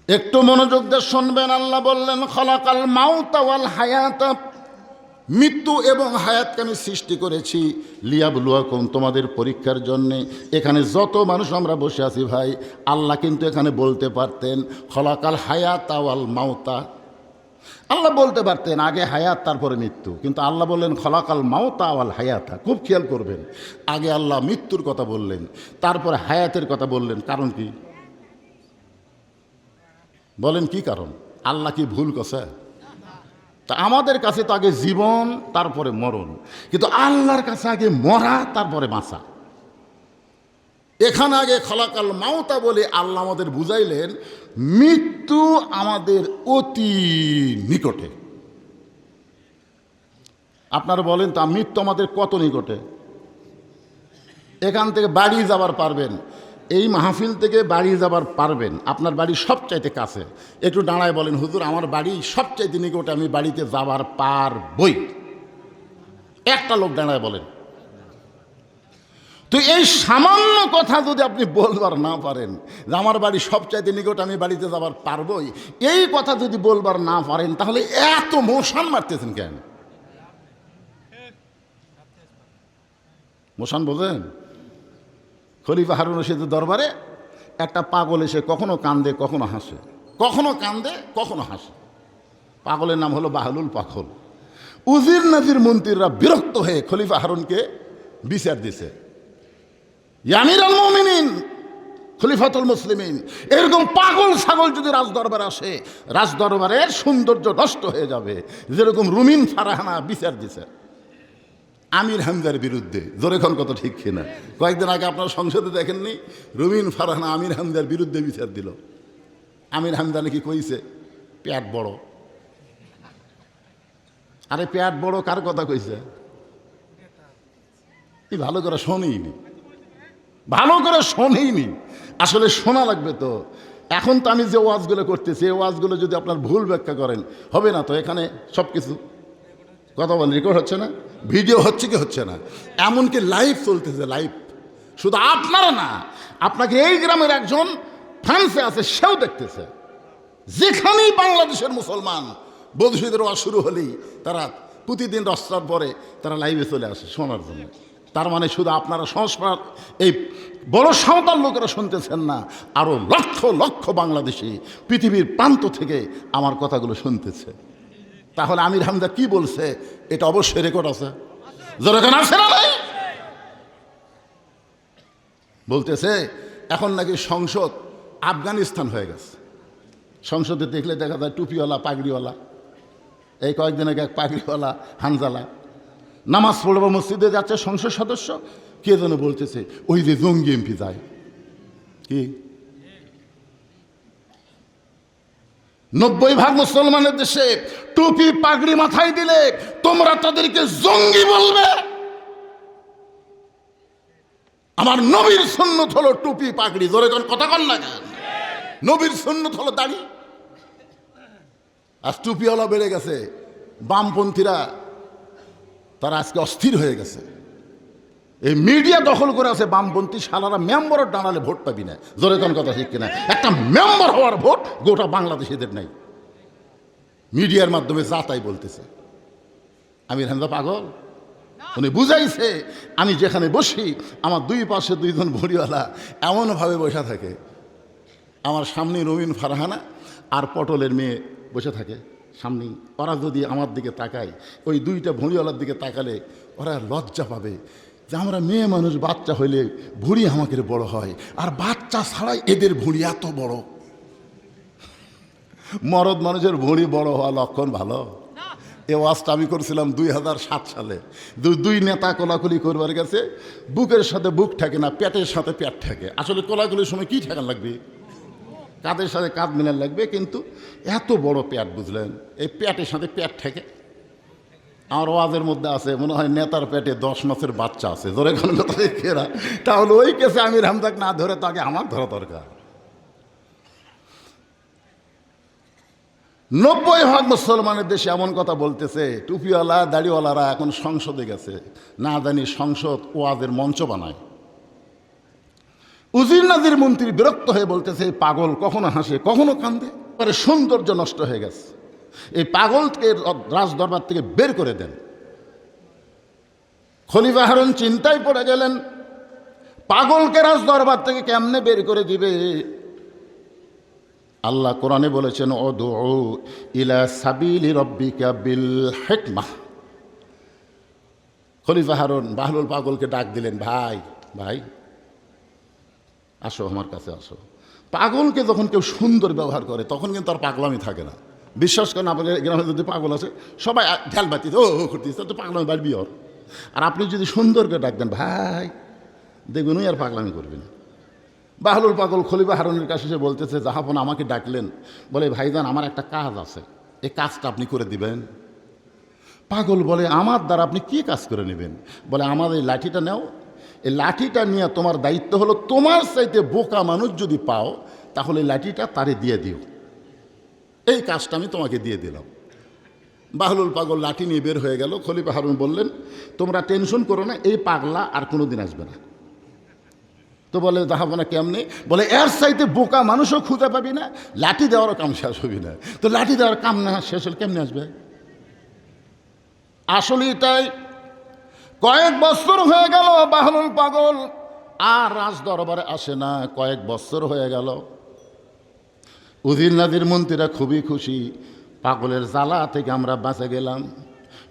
একটু মনোযোগ দিয়ে শুনবেন। আল্লাহ বললেন, খলাকাল মাউতা ওয়াল হায়াতা, মৃত্যু এবং হায়াতকে আমি সৃষ্টি করেছি লিয়াবলুয়াকুম, তোমাদের পরীক্ষার জন্যে। এখানে যত মানুষ আমরা বসে আছি ভাই, আল্লাহ কিন্তু এখানে বলতে পারতেন খলাকাল হায়াতা ওয়াল মাউতা। আল্লাহ বলতে পারতেন আগে হায়াত তারপরে মৃত্যু, কিন্তু আল্লাহ বললেন খলাকাল মাউতা ওয়াল হায়াতা। খুব খেয়াল করবেন, আগে আল্লাহ মৃত্যুর কথা বললেন, তারপরে হায়াতের কথা বললেন। কারণ কি বলেন? কি কারণ? আল্লাহ কি ভুল কথা? তা আমাদের কাছে তো আগে জীবন তারপরে মরণ, কিন্তু আল্লাহর কাছে আগে মরা তারপরে বাঁচা। এখানে আগে খলাকাল মাউতা বলে আল্লাহ আমাদের বুঝাইলেন মৃত্যু আমাদের অতি নিকটে। আপনারা বলেন তা মৃত্যু আমাদের কত নিকটে? এখান থেকে বাড়ি যাবার পারবেন, এই মাহফিল থেকে বাড়ি যাবার পারবেন, আপনার বাড়ি সবচাইতে কাছে। একটু দাঁড়ায় বলেন, হুজুর আমার বাড়ি সবচাইতে নিকটে, আমি বাড়িতে যাবার পারবই। একটা লোক দাঁড়ায় বলেন। তো এই সামান্য কথা যদি আপনি বলবার না পারেন যে আমার বাড়ি সবচাইতে নিকট, আমি বাড়িতে যাবার পারবই, এই কথা যদি বলবার না পারেন, তাহলে এত মোশান মারতেছেন কেন? মোশান বোঝেন? খলিফা হারুন রশিদের দরবারে একটা পাগল এসে কখনো কান্দে কখনো হাসে, কখনো কান্দে কখনো হাসে। পাগলের নাম হলো বাহলুল পাগল। উজির নাজির মন্ত্রীরা বিরক্ত হয়ে খলিফা হারুনকে বিচার দিছে, আমির আল মুমিনিন খলিফাতুল মুসলিমিন। এরকম পাগল ছাগল যদি রাজদরবারে আসে, রাজদরবারের সৌন্দর্য নষ্ট হয়ে যাবে। যেরকম রুমিন ফারহানা বিচার দিছে আমির হামজার বিরুদ্ধে, জোরে কোন কত ঠিক কিনা? কয়েকদিন আগে আপনারা সংসদে দেখেননি, রুমিন ফারহানা আমির হামজার বিরুদ্ধে বিচার দিল। আমির হামজা নাকি কইছে পেট বড়। আরে পেট বড় কার কথা কইছে? ভালো করে শোনেইনি, ভালো করে শোনেইনি। আসলে শোনা লাগবে তো। এখন তো আমি যে ওয়াজগুলো করতেছি, এই ওয়াজগুলো যদি আপনার ভুল ব্যাখ্যা করেন হবে না তো। এখানে সব কিছু কথা বলেন, রেকর্ড হচ্ছে না, ভিডিও হচ্ছে কি হচ্ছে না, এমনকি লাইভ চলতেছে, লাইভ। শুধু আপনারা না, আপনাকে এই গ্রামের একজন ফ্রান্সে আছে, সেও দেখতেছে। যেখানেই বাংলাদেশের মুসলমান বধূদের ওয়াজ শুরু হলেই তারা প্রতিদিন রাস্তার পরে তারা লাইভে চলে আসে শোনার জন্য। তার মানে শুধু আপনারা সংস্কার এই বড় সাঁওতাল লোকেরা শুনতেছেন না, আরও লক্ষ লক্ষ বাংলাদেশি পৃথিবীর প্রান্ত থেকে আমার কথাগুলো শুনতেছে। তাহলে আমির হামজা কি বলছে এটা অবশ্যই রেকর্ড আছে, যেরকম আছে না ভাই। বলতেছে এখন নাকি সংসদ আফগানিস্তান হয়ে গেছে। সংসদে দেখলে দেখা যায় টুপিওয়ালা পাগড়িওয়ালা। এই কয়েকদিন আগে এক পাগড়িওয়ালা হানজালা নামাজ পড়ব মসজিদে যাচ্ছে সংসদ সদস্য, কে যেন বলতেছে ওই যে জঙ্গি এমপি যায়। কি 90% মুসলমানের দেশে টুপি পাগড়ি মাথায় দিলে তোমরা তাদেরকে জঙ্গি বলবে? আমার নবীর সুন্নত হলো টুপি পাগড়ি। ধরে কোন কথা কন না কেন? নবীর সুন্নত হলো দাড়ি। আজ টুপিওয়ালা বেড়ে গেছে, বামপন্থীরা তারা আজকে অস্থির হয়ে গেছে। এই মিডিয়া দখল করে আছে বামপন্থী শালারা। মেম্বারও দাঁড়ালে ভোট পাবি না, জোরে কোন কথা ঠিক কিনা? একটা মেম্বার হওয়ার ভোট গোটা বাংলাদেশিদের নাই। মিডিয়ার মাধ্যমে যা তাই বলতেছে। আমির হামজা পাগল, উনি বুঝাইছে আমি যেখানে বসি আমার দুই পাশে দুইজন ভড়িওয়ালা এমনভাবে বসে থাকে। আমার সামনে রবিন ফারহানা আর পটলের মেয়ে বসে থাকে সামনেই। ওরা যদি আমার দিকে তাকায়, ওই দুইটা ভড়িওয়ালার দিকে তাকালে ওরা লজ্জা পাবে যে আমরা মেয়ে মানুষ, বাচ্চা হইলে ভুঁড়ি আমাদের বড় হয়, আর বাচ্চা ছাড়াই এদের ভুঁড়ি এত বড়। মরদ মানুষের ভুঁড়ি বড় হওয়া লক্ষণ ভালো? এ ওয়াজটা আমি করছিলাম 2007 সালে। দুই নেতা কোলাকুলি করবার গেছে, বুকের সাথে বুক থাকে না, পেটের সাথে পেট থাকে। আসলে কোলাকুলির সময় কি ঠেকান লাগবে? কাঁধের সাথে কাঁধ মিলান লাগবে। কিন্তু এত বড় পেট, বুঝলেন, এই পেটের সাথে পেট থাকে। আমার ওয়াজের মধ্যে আছে মনে হয় নেতার পেটে 10 মাসের বাচ্চা আছে, ধরে কোন কথা দেখেরা। তাহলে ওই কেসে আমির হামজাক না ধরে তাকে আমার ধরা দরকার। 90% মুসলমানের দেশে এমন কথা বলতেছে। টুপিওয়ালা দাড়িওয়ালারা এখন সংসদে গেছে, না জানি সংসদ ওয়াজের মঞ্চ বানায়। উজির নাজির মন্ত্রী বিরক্ত হয়ে বলতেছে পাগল কখনো হাসে কখনো কান্দে, পরে সৌন্দর্য নষ্ট হয়ে গেছে। এই পাগলকে রাজদরবার থেকে বের করে দেন। খলিফা হারুন চিন্তায় পড়ে গেলেন, পাগলকে রাজদরবার থেকে কেমনে বের করে দিবে? আল্লাহ কোরআনে বলেছেন উদউ ইলা সাবিলি রাব্বিকা বিল হিকমাহ। খলিফা হারুন বাহলুল পাগলকে ডাক দিলেন, ভাই ভাই আসো আমার কাছে আসো। পাগলকে যখন কেউ সুন্দর ব্যবহার করে তখন কিন্তু আর পাগলামি থাকে না। বিশ্বাস করেন, আপনাদের গ্রামে যদি পাগল আছে সবাই ঢাল বাতিতে ও করতেছে, তো পাগলামি বাড়বি ওর। আর আপনি যদি সুন্দরকে ডাক দেন ভাই, দেখবেন ওই আর পাগলামি করবেন। বাহলুল পাগল খলিফা হারুনের কাছে এসে বলতেছে, জাহাপনা আমাকে ডাকলেন, বলে ভাইজান আমার একটা কাজ আছে, এই কাজটা আপনি করে দিবেন। পাগল বলে আমার দ্বারা আপনি কি কাজ করে নেবেন? বলে আমার এই লাঠিটা নাও, এই লাঠিটা নিয়ে তোমার দায়িত্ব হলো তোমার চাইতে বোকা মানুষ যদি পাও তাহলে লাঠিটা তারে দিয়ে দিও। এই কাজটা আমি তোমাকে দিয়ে দিলাম। বাহলুল পাগল লাঠি নিয়ে বের হয়ে গেল। খলিফা হারুন বললেন, তোমরা টেনশন করো না, এই পাগলা আর কোনো দিন আসবে না। তো বলে জাহাপনা কেমনে? বলে এর চাইতে বোকা মানুষও খুঁজে পাবি না, লাঠি দেওয়ারও কাম শেষ হবি না। তো লাঠি দেওয়ার কাম না শেষ হলে কেমনে আসবে? আসলে এটাই। কয়েক বছর হয়ে গেল বাহলুল পাগল আর রাজ দরবারে আসে না, কয়েক বছর হয়ে গেল। উজির নাজির মন্ত্রীরা খুবই খুশি, পাগলের জ্বালা থেকে আমরা বাঁচে গেলাম।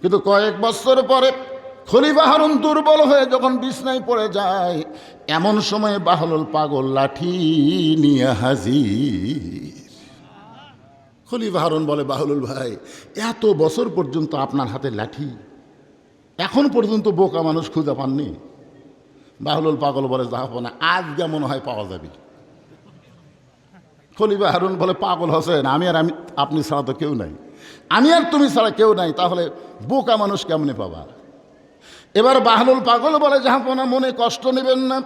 কিন্তু কয়েক বছর পরে খলিফা হারুন দুর্বল হয়ে যখন বিছনায় পড়ে যায়, এমন সময় বাহলুল পাগল লাঠি নিয়ে হাজির। খলিফা হারুন বলে, বাহলুল ভাই, এত বছর পর্যন্ত আপনার হাতে লাঠি, এখন পর্যন্ত বোকা মানুষ খুঁজে পাননি? বাহলুল পাগল বলে, যাবো না, আজ যেমন হয় পাওয়া যাবে। খলিফা হারুন বলে, পাগল হোসেন, আমি আপনি ছাড়া তো কেউ নাই, আমি আর তুমি ছাড়া কেউ নাই, তাহলে বোকা মানুষ কেমনে পাবা? এবার বাহলুল পাগল বলে, জাহাপনা, মনে কষ্ট নেবেন না,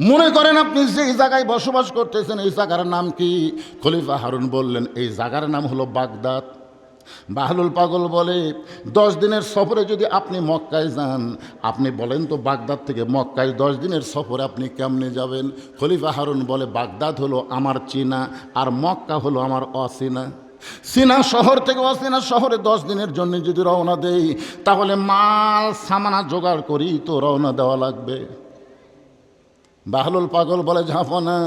মনে করেন আপনি যে জায়গায় বসবাস করতেছেন এই জায়গার নাম কি? খলিফা হারুন বললেন, এই জায়গার নাম হলো বাগদাদ। বাহলুল পাগল বলে, 10 দিনের সফরে যদি আপনি মক্কায় যান, আপনি বলেন তো বাগদাদ থেকে মক্কায় 10 দিনের সফরে আপনি কেমনে যাবেন? খলিফা হারুন বলে, বাগদাদ হলো আমার চেনা, আর মক্কা হলো আমার অচেনা। চীনা শহর থেকে অচেনা শহরে 10 দিনের জন্য যদি রওনা দেই, তাহলে মাল সামানা জোগাড় করি তো রওনা দেওয়া লাগবে। বাহলুল পাগল বলে, জাহাপনা,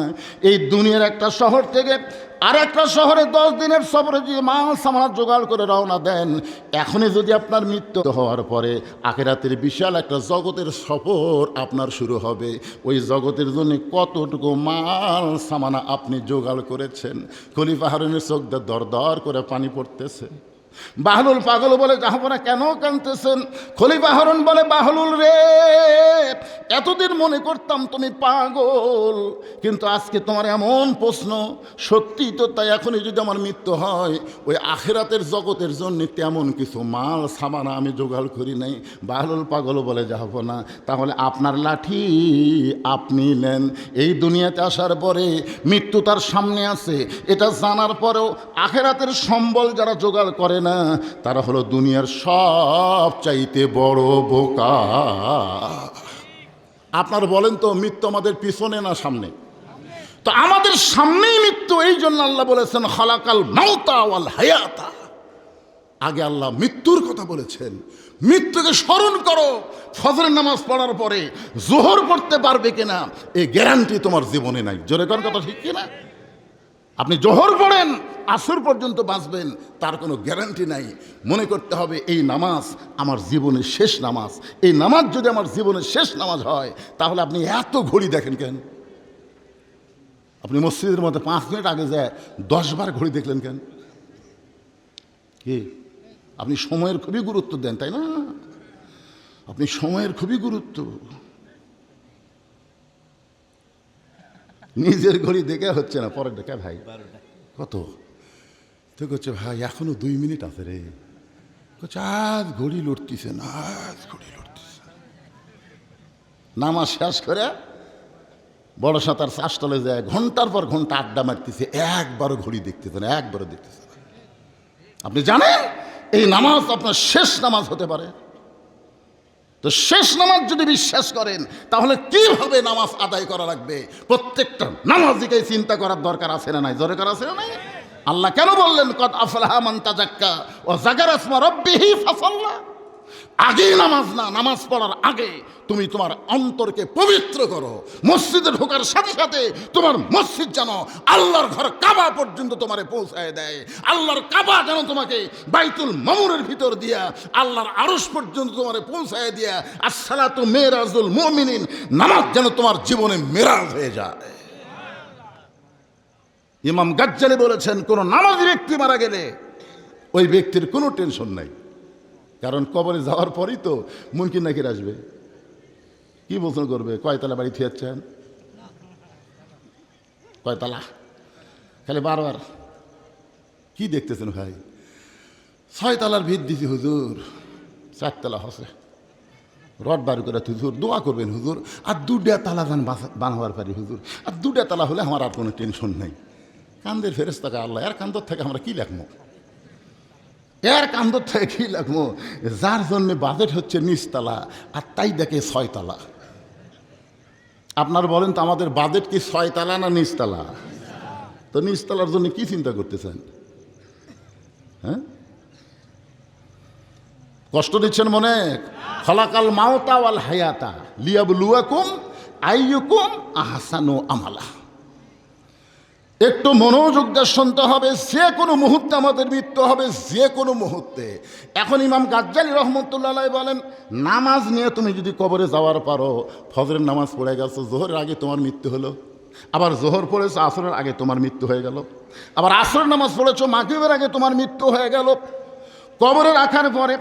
এই দুনিয়ার একটা শহর থেকে আর একটা শহরে 10 দিনের সফরে যদি মাল সামানা জোগাড় করে রওনা দেন, এখনই যদি আপনার মৃত্যু হওয়ার পরে আখিরাতের বিশাল একটা জগতের সফর আপনার শুরু হবে। ওই জগতের জন্য কতটুকু মাল সামানা আপনি জোগাড় করেছেন? খলিফা হারুনের চোখ দিয়ে দর দর করে পানি পড়তেছে। বাহলুল পাগল বলে, জাহাপনা, কেন কাঁদতেছেন? খলিফা হারুন বলে, বাহলুল রে, এতদিন মনে করতাম তুমি পাগল, কিন্তু আজকে তোমার এমন প্রশ্ন সত্যি তো তাই। এখনই যদি আমার মৃত্যু হয়, ওই আখিরাতের জগতের জন্য তেমন কিছু মাল সামানা আমি জোগাড় করি নাই। বাহলুল পাগল বলে, জাহাপনা, তাহলে আপনার লাঠি আপনি নেন। এই দুনিয়াতে আসার পরে মৃত্যু তার সামনে আছে, এটা জানার পরেও আখিরাতের সম্বল যারা জোগাড় করে না, তারা হলো দুনিয়ার সব চাইতে বড় বোকা। আপনার বলেন তো, মৃত্যু আমাদের পিছনে না সামনে? তো আমাদের সামনেই মৃত্যু। এই জন্য আল্লাহ বলেছেন, খালাকাল মাউতা ওয়াল হায়াতা। আগে আল্লাহ মৃত্যুর কথা বলেছেন, মৃত্যুকে স্মরণ করো। ফজরের নামাজ পড়ার পরে জোহর পড়তে পারবে কিনা এই গ্যারান্টি তোমার জীবনে নাই। জোরে কোন কথা ঠিক কিনা? আপনি জোহর পড়েন, আসর পর্যন্ত বাঁচবেন, তার কোনো গ্যারান্টি নাই। মনে করতে হবে, এই নামাজ আমার জীবনের শেষ নামাজ। এই নামাজ যদি আমার জীবনের শেষ নামাজ হয়, তাহলে আপনি এত ঘড়ি দেখেন কেন? আপনি মসজিদের মধ্যে 5 মিনিট আগে যায় 10 বার ঘড়ি দেখলেন কেন? কি আপনি সময়ের খুবই গুরুত্ব দেন, তাই না? আপনি সময়ের খুবই গুরুত্ব। নিজের ঘড়ি দেখে হচ্ছে না, পরের ডেকে ভাই কত তো করছে, ভাই এখনো 2 মিনিট আছে রে। করছে, আজ ঘড়ি লড়তিছে না, আজ ঘড়ি লড়তিছে। নামাজ শেষ করে বড় সাঁতার চাষতলে যায়, ঘন্টার পর ঘন্টা আড্ডা মারতেছে, একবারও ঘড়ি দেখতেছে না, একবারও দেখতেছে না। আপনি জানেন এই নামাজ আপনার শেষ নামাজ হতে পারে। তো শেষ নামাজ যদি বিশ্বাস করেন, তাহলে কিভাবে নামাজ আদায় করা লাগবে প্রত্যেকটা নামাজিকে চিন্তা করার দরকার আছে না নাই? জোরে করা আছে না নাই? আল্লাহ কেন বললেন, কদ আফলাহা মান তাযাক্কা ওয়া যাকারা ইসমা রাব্বিহি ফাসাল্লা? আগেই নামাজ না, নামাজ পড়ার আগে তুমি তোমার অন্তরকে পবিত্র করো। মসজিদে ঢোকার সাথে সাথে তোমার মসজিদ যেন আল্লাহর ঘর কাবা পর্যন্ত তোমারে পৌঁছায় দেয়। আল্লাহর কাবা যেন তোমাকে বাইতুল মামুরের ভিতর দিয়া আল্লাহর আরশ পর্যন্ত তোমারে পৌঁছায় দিয়া আসসালাতু মেরাজুল মুমিনিন, নামাজ যেন তোমার জীবনে মেরাজ হয়ে যায়। ইমাম গাজ্জালি বলেছেন, কোন নামাজি ব্যক্তি মারা গেলে ওই ব্যক্তির কোনো টেনশন নাই, কারণ কবরে যাওয়ার পরই তো মুনকির নাকির আসবে। কি প্রশ্ন করবে, কয়তলা বাড়ি থিয়াচ্ছেন, কয়তলা, খালি বারবার কি দেখতেছেন ভাই? 6 তলার ভিত দিছি হুজুর, 4 তলা হসে, রড বার করে হুজুর দোয়া করবেন হুজুর, আর 2টা তালা যান বানাবার পারি হুজুর, আর 2টা তালা হলে আমার আর কোনো টেনশন নেই। কান্দের ফেরেশতাকে আল্লাহ, এর কান্দর থেকে আমরা কি লেখবো? এর কান্দর থেকে কি লেখবো? যার জন্য বাজেট হচ্ছে 9 তলা আর তাই দেখে 6 তলা। আপনার বলেন তো, আমাদের বাজেট কি 6 তলা না 9 তলা? তো 9 তলার জন্য কি চিন্তা করতেছেন? হ্যাঁ, কষ্ট দিচ্ছেন মনে? খলাকাল মাউতা ওয়াল হায়াতা লিয়াবলুয়াকুম আইয়ুকুম আহসানু আমালা। একটু মনোযোগ দিয়ে শুনতে হবে। যে কোনো মুহূর্তে আমাদের মৃত্যু হবে, যে কোনো মুহূর্তে। এখন ইমাম গাজ্জালী রহমতুল্লাহ আলাইহি বলেন, নামাজ নিয়ে তুমি যদি কবরে যাওয়ার পারো, ফজরের নামাজ পড়ে গেছো, জোহরের আগে তোমার মৃত্যু হলো, আবার জোহর পড়েছো আসরের আগে তোমার মৃত্যু হয়ে গেল, আবার আসরের নামাজ পড়েছো মাগরিবের আগে তোমার মৃত্যু হয়ে গেল। কবরে রাখার পরে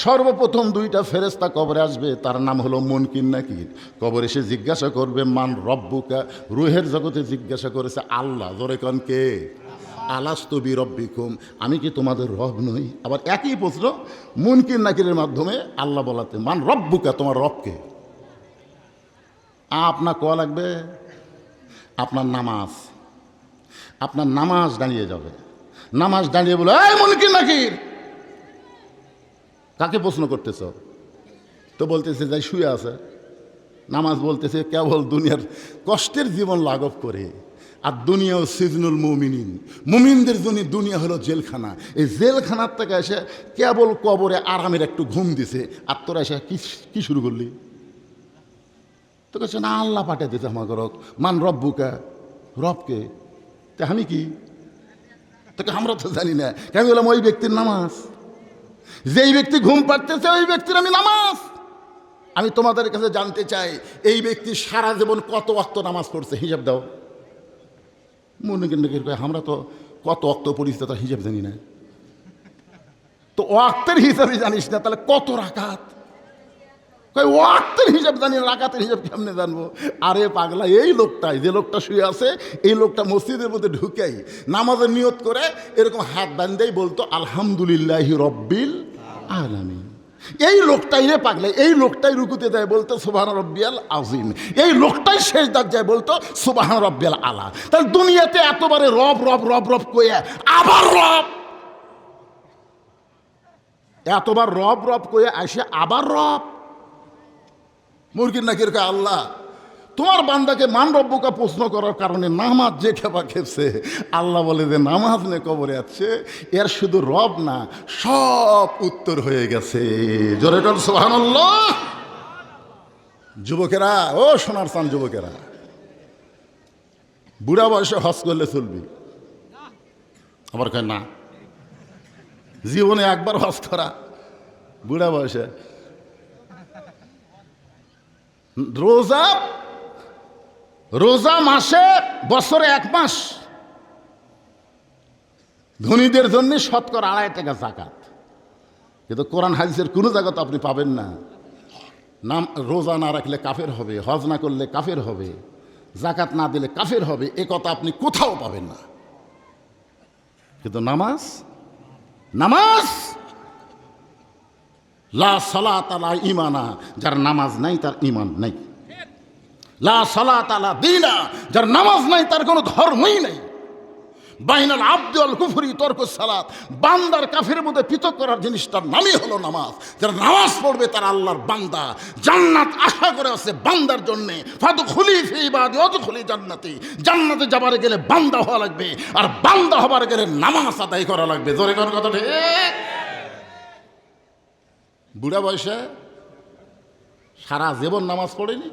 সর্বপ্রথম দুইটা ফেরেশতা কবরে আসবে, তার নাম হলো মুনকির নাকির। কবরে এসে জিজ্ঞাসা করবে, মান রব্বুকা। রুহের জগতে জিজ্ঞাসা করেছে আল্লাহ। জোরে কন কে? আলাস্তু বিরব্বিকুম, আমি কি তোমাদের রব নই? আবার একই প্রশ্ন মুনকির নাকিরের মাধ্যমে আল্লাহ বলাতে, মান রব্বুকা, তোমার রবকে। আপনার কোয়া লাগবে আপনার নামাজ। আপনার নামাজ দাঁড়িয়ে যাবে। নামাজ দাঁড়িয়ে বলে, এই মুনকির নাকির, কাকে প্রশ্ন করতেছ? তো বলতেছে যাই শুয়ে আছে। নামাজ বলতেছে কেবল দুনিয়ার কষ্টের জীবন লাঘব করে, আর দুনিয়াও সিজনুল মুমিনিন, মুমিনদের জন্য দুনিয়া হলো জেলখানা। এই জেলখানার থেকে এসে কেবল কবরে আরামের একটু ঘুম দিছে, আর তোরা এসে কি শুরু করলি? তো কাছে না, আল্লাহ পাঠিয়ে দিতে আমাকে রক। মান রব্বুকা, রবকে। তা আমি কি? তোকে আমরা তো জানি না। আমি বললাম ওই ব্যক্তির নামাজ। যেই ব্যক্তি ঘুম পাড়তেছে ওই ব্যক্তির আমি নামাজ। আমি তোমাদের কাছে জানতে চাই, এই ব্যক্তি সারা জীবন কত ওয়াক্ত নামাজ পড়ছে, হিসাব দাও। মনে কিন্তু আমরা তো কত ওয়াক্ত পড়িস তার হিসাব জানি না। তো ওয়াক্তের হিসাবে জানিস না, তাহলে কত রাকাত? ওয়াক্তের হিসাব জানি না, রাকাতের হিসাব কেমনে জানবো? আরে পাগলা, এই লোকটাই, যে লোকটা শুয়ে আছে, এই লোকটা মসজিদের মধ্যে ঢুকেই নামাজের নিয়ত করে এরকম হাত বান্ধেই বলতো আলহামদুলিল্লাহি রব্বিল আলামিন। এই লোকটাই রে পাগলে, এই লোকটাই রুকুতে যায় বলতো সুবহান রব্বিয়াল আযীম। এই লোকটাই সেজদায় যায় বলতো সুবহান রব্বিয়াল আলা। তাহলে দুনিয়াতে এতবারে রব রব রব রব কইয়া আবার রব, এতবার রব রব কইয়া আসে আবার রব। মুরগির নাকির কা আল্লাহ, তোমার বান্দাকে মান রব্বুকা প্রশ্ন করার কারণে নামাজ যে খেপা খেপছে, আল্লাহ বলে যে নামাজ নে কবরে আছে, এর শুধু রব না, সব উত্তর হয়ে গেছে। জোরে বল সুবহানাল্লাহ। যুবকেরা, ও সোনার চান যুবকেরা, বুড়া বয়সে হজ করলে চলবি? আবার কয় না, জীবনে একবার হজ করা, বুড়া বয়সে। রোজা মাসে বছরে 1 মাস, ধনীদের জন্য শতকরা 2.5 টাকা জাকাত। কিন্তু কোরআন হাদিসের কোনো জায়গা তো আপনি পাবেন না, নাম রোজা না রাখলে কাফের হবে, হজ না করলে কাফের হবে, জাকাত না দিলে কাফের হবে, এ কথা আপনি কোথাও পাবেন না। কিন্তু নামাজ, নামাজ লা সালাত আলা ঈমানা, যার নামাজ নাই তার ঈমান নাই। লা সালাত আলা দীনা, যার নামাজ নাই তার কোনো ধর্মই নাই। বাইনাল আবদি ওয়াল কুফরি তরকুস সালাত, বান্দার কাফের মধ্যে পৃথক করার জিনিসটার নামই হলো নামাজ। যারা নামাজ পড়বে তারা আল্লাহর বান্দা, জান্নাত আশা করে আছে বান্দার জন্য। ফাদখুলি ফি ইবাদি ওয়াদখুলি জান্নাতি, জান্নাতে যাবার গেলে বান্দা হওয়া লাগবে, আর বান্দা হবার গেলে নামাজ আদায় করা লাগবে। জোরে কোন কথা ঠিক? বুড়া বয়সে সারা জীবন নামাজ পড়েনি,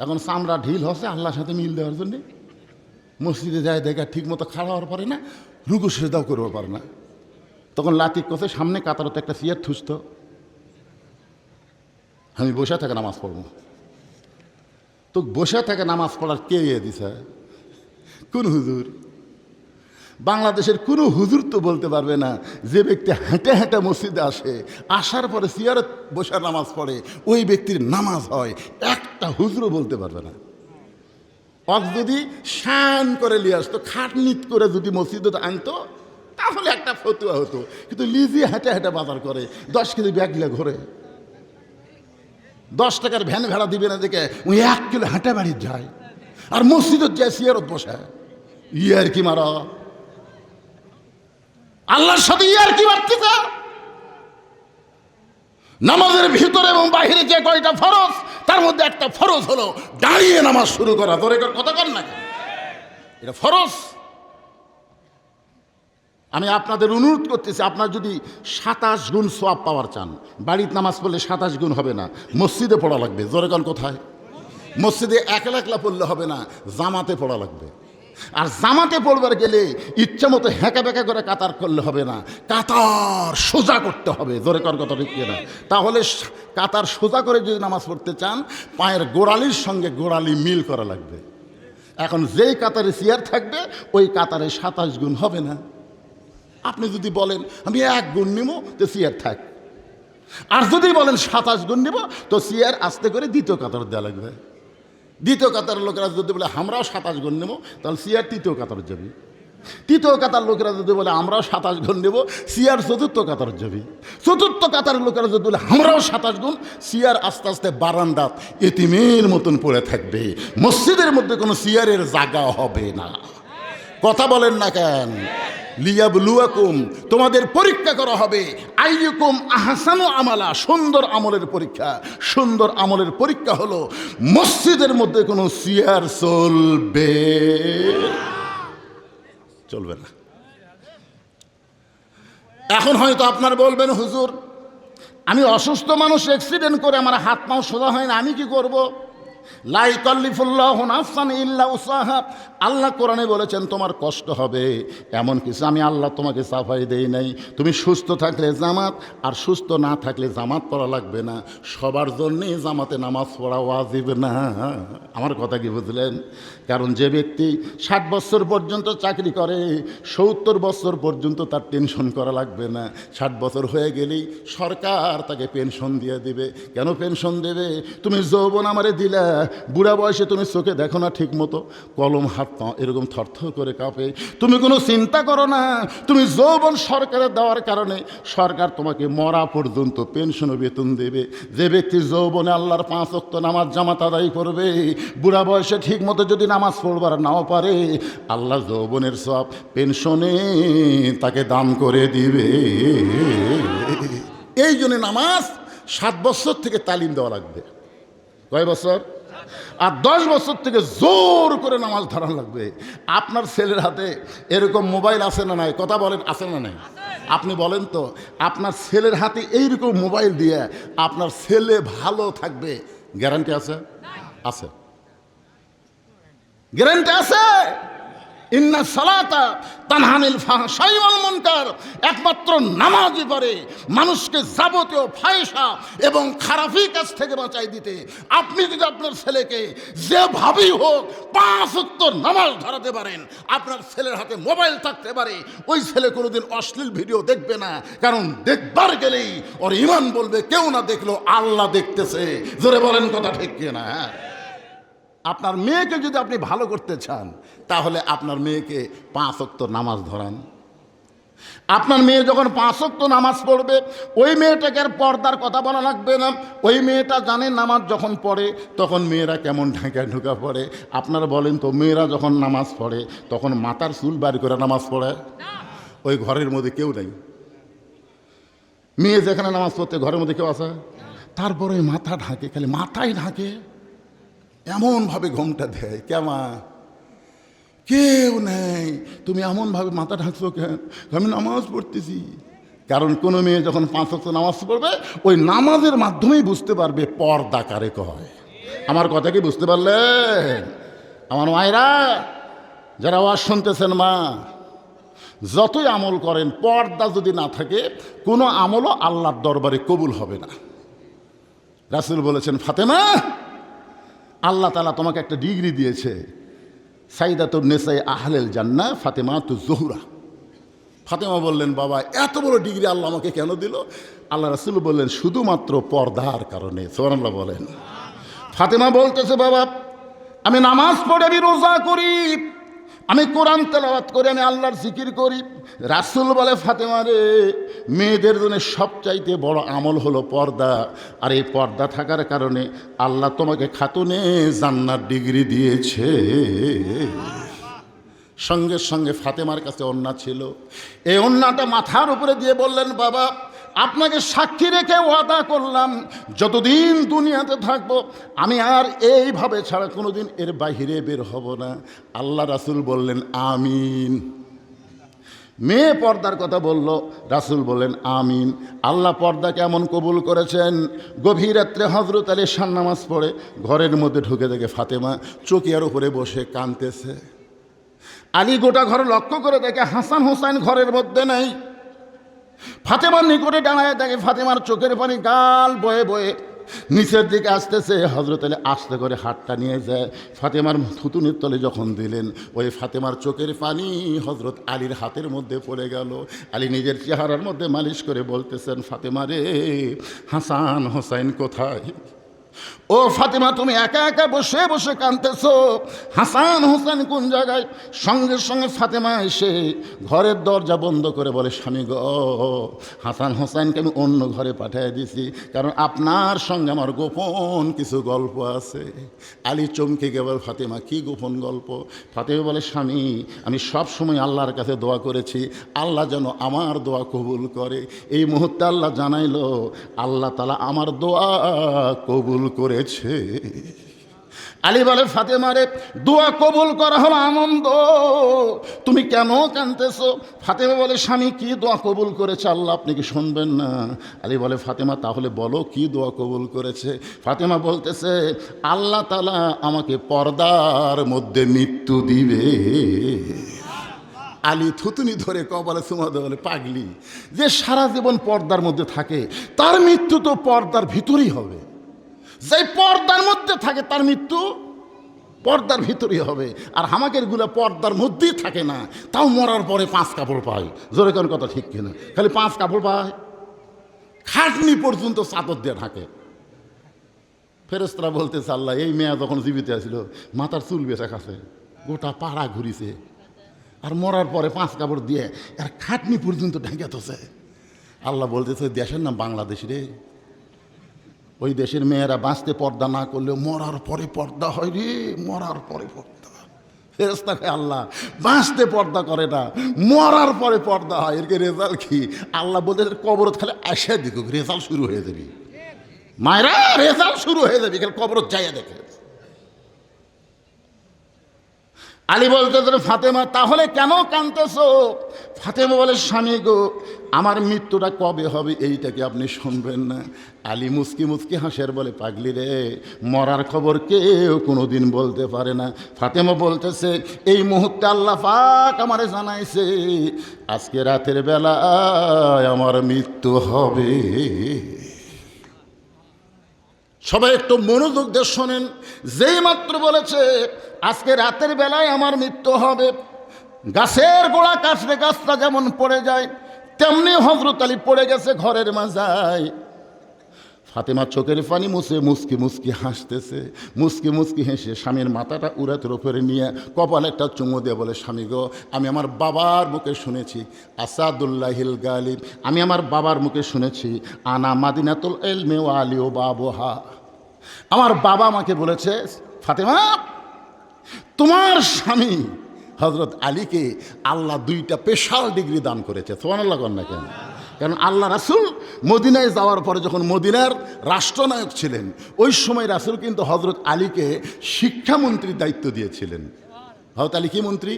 এখন চামড়া ঢিল হচ্ছে আল্লাহর সাথে মিল দেওয়ার জন্যে। মসজিদে যায় দেখা ঠিক মতো খাড়া হওয়ার পারে না, রুকু সেজদাও করতে পারে না। তখন লাতিক কোসে সামনে কাতারতে একটা চেয়ার থুসত, আমি বসে থেকে নামাজ পড়ব। তো বসে থেকে নামাজ পড়ার কে দিছে? কোন হুজুর? বাংলাদেশের কোনো হুজুর তো বলতে পারবে না যে ব্যক্তি হেঁটে হেঁটে মসজিদে আসে, আসার পরে চেয়ারে বসে নামাজ পড়ে, ওই ব্যক্তির নামাজ হয়। একটা হুজুরও বলতে পারবে না। যদি শান করে নিয়ে আসতো, খাটনিট করে যদি মসজিদে আনতো, তাহলে একটা ফতুয়া হতো। কিন্তু লিজি হেঁটে হেঁটে বাজার করে, 10 কেজি ব্যাগ গিলে ঘরে, 10 টাকার ভ্যান ভাড়া দিবে না দেখে ওই 1 কিলো হেঁটে বাড়ি যায়, আর মসজিদের যায় চেয়ারত বসে। ইয়ার কি মারা, আল্লাহর সাথে ইয়ার কি মারতেছে? নামাজের ভিতরে এবং বাহিরে যে কয়টা ফরজ, তার মধ্যে একটা ফরজ হলো দাঁড়িয়ে নামাজ শুরু করা। তোর কথা কর না, এটা ফরজ। আমি আপনাদের অনুরোধ করতেছি, আপনার যদি 27 গুণ সওয়াব পাওয়ার চান, বাড়িতে নামাজ পড়লে 27 গুণ হবে না, মসজিদে পড়া লাগবে। জোরে কোন কোথায়? মসজিদে একলা একলা পড়লে হবে না, জামাতে পড়া লাগবে। আর জামাতে পড়বার গেলে ইচ্ছা মতো হ্যাঁকা ব্যাঁকা করে কাতার করলে হবে না, কাতার সোজা করতে হবে। জোরে কর কথা ঠিক না? তাহলে কাতার সোজা করে যদি নামাজ পড়তে চান, পায়ের গোড়ালির সঙ্গে গোড়ালি মিল করা লাগবে। এখন যেই কাতারে চেয়ার থাকবে ওই কাতারে 27 গুণ হবে না। আপনি যদি বলেন আমি 1 গুণ নিব, তো চেয়ার থাক। আর যদি বলেন 27 গুণ নিব, তো চেয়ার আস্তে করে দ্বিতীয় কাতার দেওয়া লাগবে। দ্বিতীয় কাতারের লোকেরা যদি বলে আমরাও 27 গুণ নেব, তাহলে চেয়ার তৃতীয় কাতার যাবি। তৃতীয় কাতার লোকেরা যদি বলে আমরাও 27 গুণ নেব, চেয়ার চতুর্থ কাতার যাবি। চতুর্থ কাতারের লোকেরা যদি বলে আমরাও 27 গুণ, চেয়ার আস্তে আস্তে বারান্দাত এতিমের মতন পড়ে থাকবে। মসজিদের মধ্যে কোনো চেয়ারের জায়গা হবে না। কথা বলেন না কেন? লিয়াবলুয়াকুম, তোমাদের পরীক্ষা করা হবে। আইয়ুকুম আহসানু আমালা, সুন্দর আমলের পরীক্ষা। সুন্দর আমলের পরীক্ষা হলো মসজিদের মধ্যে কোনো চেয়ার চলবে না। এখন হয়তো আপনারা বলবেন হুজুর, আমি অসুস্থ মানুষ, অ্যাক্সিডেন্ট করে আমার হাত পাও সোজা হয় না, আমি কি করব? লা ইকাল্লিফুল্লাহু নাফসান ইল্লা উসাহা। আল্লাহ কোরআনে বলেছেন তোমার কষ্ট হবে, এমন কিছু আমি আল্লাহ তোমাকে সাফাই দেই নাই। তুমি সুস্থ থাকলে জামাত, আর সুস্থ না থাকলে জামাত পড়া লাগবে না। সবার জন্যে জামাতে নামাজ পড়া ওয়াজিব না। আমার কথা কি বুঝলেন? কারণ যে ব্যক্তি 60 বছর পর্যন্ত চাকরি করে, 70 বছর পর্যন্ত তার টেনশন করা লাগবে না। 60 বছর হয়ে গেলেই সরকার তাকে পেনশন দিয়ে দেবে। কেন পেনশন দেবে? তুমি যৌবন আমারে দিলা, বুড়া বয়সে তুমি চোখে দেখো না ঠিক মতো, কলম হাত পা এরকম থরথর করে কাঁপে। তুমি কোনো চিন্তা করো না, তুমি যৌবন সরকারের দেওয়ার কারণে সরকার তোমাকে মরা পর্যন্ত পেনশন ও বেতন দেবে। যে ব্যক্তি যৌবনে আল্লাহর 5 ওয়াক্ত নামাজ জামাত আদায় করবে, বুড়া বয়সে ঠিক মতো যদি নামাজ পড়বার নাও পারে, আল্লাহ যৌবনের সব পেনশনে তাকে দান করে দিবে। এই জন্য নামাজ 7 বছর থেকে তালিম দেওয়া লাগবে। কয় বছর? আর 10 বছর থেকে জোর করে নামাজ ধরা লাগবে। আপনার ছেলের হাতে এরকম মোবাইল আছে না নাই? কথা বলেন, আছে না নাই? আপনি বলেন তো, আপনার ছেলের হাতে এইরকম মোবাইল দিয়ে আপনার ছেলে ভালো থাকবে, গ্যারান্টি আছে? আছে, গ্যারান্টি আছে। ইন্না সালাতা তানহানিল ফাহশাই ওয়াল মুনকার, একমাত্র নামাজই পারে মানুষকে যাবতীয় ফাহিশা এবং খারাপি কাজ থেকে বাঁচাই দিতে। আপনি যদি আপনার ছেলেকে যেভাবেই হোক 5 ওয়াক্ত নামাজ ধরাতে পারেন, আপনার ছেলের হাতে মোবাইল থাকতে পারে, ওই ছেলে কোনোদিন অশ্লীল ভিডিও দেখবে না। কারণ দেখবার গেলেই ওর ঈমান বলবে কেউ না দেখলেও আল্লাহ দেখতেছে। জোরে বলেন কথা ঠিক কিনা? আপনার মেয়েকে যদি আপনি ভালো করতে চান, তাহলে আপনার মেয়েকে 5 ওয়াক্ত নামাজ ধরান। আপনার মেয়ে যখন 5 ওয়াক্ত নামাজ পড়বে, ওই মেয়েটাকে আর পর্দার কথা বলা লাগবে না। ওই মেয়েটা জানে নামাজ যখন পড়ে তখন মেয়েরা কেমন ঢুকা পড়ে। আপনারা বলেন তো, মেয়েরা যখন নামাজ পড়ে তখন মাথার চুল বাড়ি করে নামাজ পড়ে? ওই ঘরের মধ্যে কেউ নেই। মেয়ে যেখানে নামাজ পড়তে ঘরের মধ্যে কেউ আছে? তারপরে মাথা ঢাকে, খালি মাথায় ঢাকে, এমনভাবে ঘোমটা দেয়। কেমা কেউ নেই, তুমি এমনভাবে মাথা ঢাকছো কেন? আমি নামাজ পড়তেছি। কারণ কোনো মেয়ে যখন 5 ওয়াক্ত নামাজ পড়বে, ওই নামাজের মাধ্যমেই বুঝতে পারবে পর্দা কারে কয়। আমার কথা কি বুঝতে পারলেন? আমার মায়েরা যারা ওয়াজ শুনতেছেন, মা যতই আমল করেন, পর্দা যদি না থাকে কোনো আমলও আল্লাহর দরবারে কবুল হবে না। রাসূল বলেছেন, ফাতেমা, আল্লাহ তাআলা তোমাকে একটা ডিগ্রি দিয়েছে, সাইদাতুন নিসাই আহলেল জান্নাহ ফাতেমাতুজ জোহরা। ফাতেমা বললেন, বাবা এত বড় ডিগ্রি আল্লাহ আমাকে কেন দিল? আল্লাহ রাসূল বললেন, শুধুমাত্র পর্দার কারণে। সুবহানাল্লাহ বলেন। ফাতেমা বলতেছে, বাবা আমি নামাজ পড়ে, আমি রোজা করি, আমি কোরআন তেলাওয়াত করি, আমি আল্লাহর জিকির করি। রাসূল বলে, ফাতেমা রে, মেয়েদের জন্য সবচাইতে বড় আমল হলো পর্দা। আর এই পর্দা থাকার কারণে আল্লাহ তোমাকে খাতুনে জান্নাত ডিগ্রি দিয়েছে। সঙ্গে সঙ্গে ফাতেমার কাছে ওন্না ছিল, এই ওন্নাটা মাথার উপরে দিয়ে বললেন, বাবা আপনাকে সাক্ষী রেখে ওয়াদা করলাম, যতদিন দুনিয়াতে থাকবো আমি আর এইভাবে ছাড়া কোনোদিন এর বাহিরে বের হব না। আল্লাহ রাসূল বললেন, আমিন। মেয়ে পর্দার কথা বলল, রাসূল বললেন, আমিন। আল্লাহ পর্দাকে এমন কবুল করেছেন, গভীর রাত্রে হযরত আলী শান নামাজ পড়ে ঘরের মধ্যে ঢুকে দেখে ফাতেমা চকিয়ার উপরে বসে কাঁদতেছে। আলী গোটা ঘর লক্ষ্য করে দেখে হাসান হোসেন ঘরের মধ্যে নেই। ফাতেমার নিকটে দাঁড়ায় দেখে ফাতেমার চোখের পানি গাল বয়ে বয়ে নিচের দিকে আসতেছে। হযরত আলী আস্তে করে হাতটা নিয়ে যায় ফাতেমার থুতুনির তলে যখন দিলেন, ওই ফাতেমার চোখের পানি হযরত আলীর হাতের মধ্যে পড়ে গেল। আলী নিজের চেহারার মধ্যে মালিশ করে বলতেছেন, ফাতেমা রে, হাসান হোসেন কোথায়? ও ফাতেমা, তুমি একা একা বসে বসে কাঁদতেছো, হাসান হোসেন কোন জায়গায়? সঙ্গে সঙ্গে ফাতেমা এসে ঘরের দরজা বন্ধ করে বলে, স্বামী গো, হাসান হোসেনকে আমি অন্য ঘরে পাঠিয়ে দিছি, কারণ আপনার সঙ্গে আমার গোপন কিছু গল্প আছে। আলী চমকে গিয়ে বলে, ফাতেমা কি গোপন গল্প? ফাতেমা বলে, স্বামী, আমি সব সময় আল্লাহর কাছে দোয়া করেছি আল্লাহ যেন আমার দোয়া কবুল করে। এই মুহূর্তে আল্লাহ জানাইলো আল্লাহ তাআলা আমার দোয়া কবুল করেছে। আলী বলে, ফাতেমারে, দোয়া কবুল করা হলো আনন্দ, তুমি কেন কাঁদতেছো? ফাতেমা বলে, স্বামী কি দোয়া কবুল করেছে আল্লাহ, আপনি কি শুনবেন না? আলী বলে, ফাতেমা তাহলে বলো কি দোয়া কবুল করেছে? ফাতেমা বলতেছে, আল্লাহ তাআলা আমাকে পর্দার মধ্যে মৃত্যু দিবে। আলী থুতুনি ধরে কপালে চুমা দিয়ে বলে, পাগলি, যে সারা জীবন পর্দার মধ্যে থাকে তার মৃত্যু তো পর্দার ভিতরেই হবে। যে পর্দার মধ্যে থাকে তার মৃত্যু পর্দার ভিতরেই হবে। আর হামাকের গুলা পর্দার মধ্যেই থাকে না, তাও মরার পরে 5 কাপড় পায়। জোরে কোন কথা ঠিক কিনা? খালি 5 কাপড় পায়, খাটনি পর্যন্ত চাদর দিয়ে ঢাকে। ফেরেশতারা বলতেছে, আল্লাহ, এই মেয়া যখন জীবিত আছিল মাথার চুল বেঁচে খাচ্ছে, গোটা পাড়া ঘুরিছে, আর মরার পরে 5 কাপড় দিয়ে আর খাটনি পর্যন্ত ঢেকে তোছে। আল্লাহ বলতেছে, দেশের নাম বাংলাদেশ রে, ওই দেশের মেয়েরা বাঁচতে পর্দা না করলেও মরার পরে পর্দা হয় রে, মরার পরে পর্দা। ফেরেশতাকে আল্লাহ বাঁচতে পর্দা করে না, মরার পরে পর্দা হয়। এর রেজাল্ট কি? আল্লাহ বলতে, কবরত খালি আসে দেখুক, রেজাল্ট শুরু হয়ে যাবে। মায়েরা, রেজাল্ট শুরু হয়ে যাবে, খালি কবরত যাইয়া দেখে। আলী বলতে, ফাতেমা তাহলে কেন কাঁদতেছো? ফাতেমা বলে, স্বামী গো, আমার মৃত্যুটা কবে হবে এইটা কি আপনি শুনবেন না? আলী মুস্কি মুস্কি হাসের বলে, পাগলি রে, মরার খবর কেউ কোনোদিন বলতে পারে না। ফাতেমা বলতেছে, এই মুহূর্তে আল্লাহ পাক আমারে জানাইছে আজকে রাতের বেলায় আমার মৃত্যু হবে। সবাই একটু মনোযোগ দিয়ে শোনেন। যেই মাত্র বলেছে আজকে রাতের বেলায় আমার মৃত্যু হবে, গাছের গোড়া কাটলে গাছটা যেমন পড়ে যায়, তেমনি হযরত আলী পড়ে গেছে ঘরের মাঝায়। ফাতেমা চোখের পানি মুছে মুস্কি মুস্কি হাসতেছে, মুস্কি মুস্কি হেসে স্বামীর মাথাটা উড়াতের উপরে নিয়ে কপালে একটা চুমু দিয়ে বলে, স্বামী গো, আমি আমার বাবার মুখে শুনেছি, আসাদুল্লাহিল গালিব, আমি আমার বাবার মুখে শুনেছি, আনা মাদিনাতুল ইলমি ওয়া আলী ও বাবুহা। আমার বাবা আমাকে বলেছে, ফাতেমা, তোমার স্বামী হযরত আলীকে আল্লাহ 2টা স্পেশাল ডিগ্রি দান করেছে। সুবহানাল্লাহ কন না কেন? কারণ আল্লাহ রাসূল মদিনায় যাওয়ার পরে যখন মদিনার রাষ্ট্রনায়ক ছিলেন, ওই সময় রাসূল কিন্তু হযরত আলীকে শিক্ষামন্ত্রীর দায়িত্ব দিয়েছিলেন। হযরত আলী কি মন্ত্রী?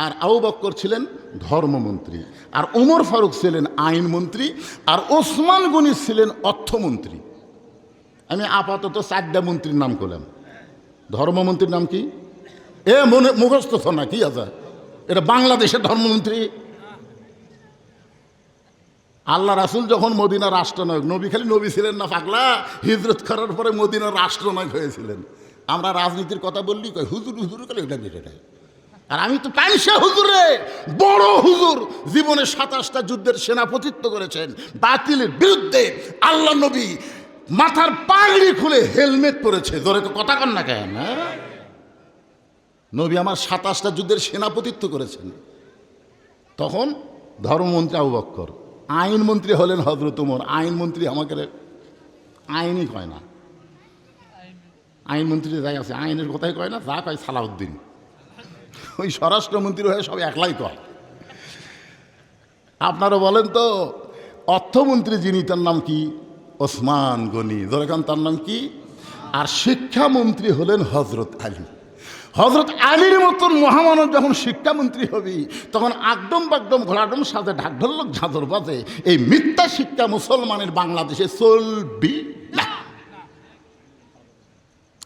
আর আবু বকর ছিলেন ধর্মমন্ত্রী, আর ওমর ফারুক ছিলেন আইনমন্ত্রী, আর ওসমান গনি ছিলেন অর্থমন্ত্রী। আমি আপাতত 4টা মন্ত্রীর নাম করলাম। ধর্মমন্ত্রীর নাম কি? এ মুখস্থ না, কি আছে এটা? বাংলাদেশের ধর্মমন্ত্রী। আল্লাহ রাসূল যখন মদিনার রাষ্ট্রনায়ক, নবী খালি নবী ছিলেন না পাগলা, হিজরত করার পরে মদিনার রাষ্ট্রনায়ক হয়েছিলেন। আমরা রাজনীতির কথা বললি কই হুজুর হুজুর করে, এটা যেটা। আর আমি তো পাইসা হুজুর রে, বড় হুজুর, জীবনে 27টা যুদ্ধের সেনাপতিত্ব করেছেন, বাতিলের বিরুদ্ধে। আল্লাহ নবী মাথার পাগড়ি খুলে হেলমেট পরেছে। জোরে তো কথা কন না কেন? নবী আমার 27টা যুদ্ধের সেনাপতিত্ব করেছেন। তখন ধর্মমন্ত্রী আবু বকর, আইনমন্ত্রী হলেন হযরত ওমর। আইনমন্ত্রী আমাকে আইনই কয় না, আইনমন্ত্রী যাই আছে আইনের কথাই কয় না, যা কয় সালাউদ্দিন। ওই স্বরাষ্ট্রমন্ত্রী হয়ে সব একলাই কয়। আপনারা বলেন তো, অর্থমন্ত্রী যিনি তার নাম কি? ওসমান গনি। দরকার তার নাম কি? আর শিক্ষামন্ত্রী হলেন হযরত আলী। হযরত আলীর মতন মহামানব যখন শিক্ষামন্ত্রী হবি, তখন আগডম বাগডম ঘোড়াডম সাথে ঢাকঢোলক ঝাঁঝর বাজে। এই মিথ্যা শিক্ষা মুসলমানের বাংলাদেশে চলবি না।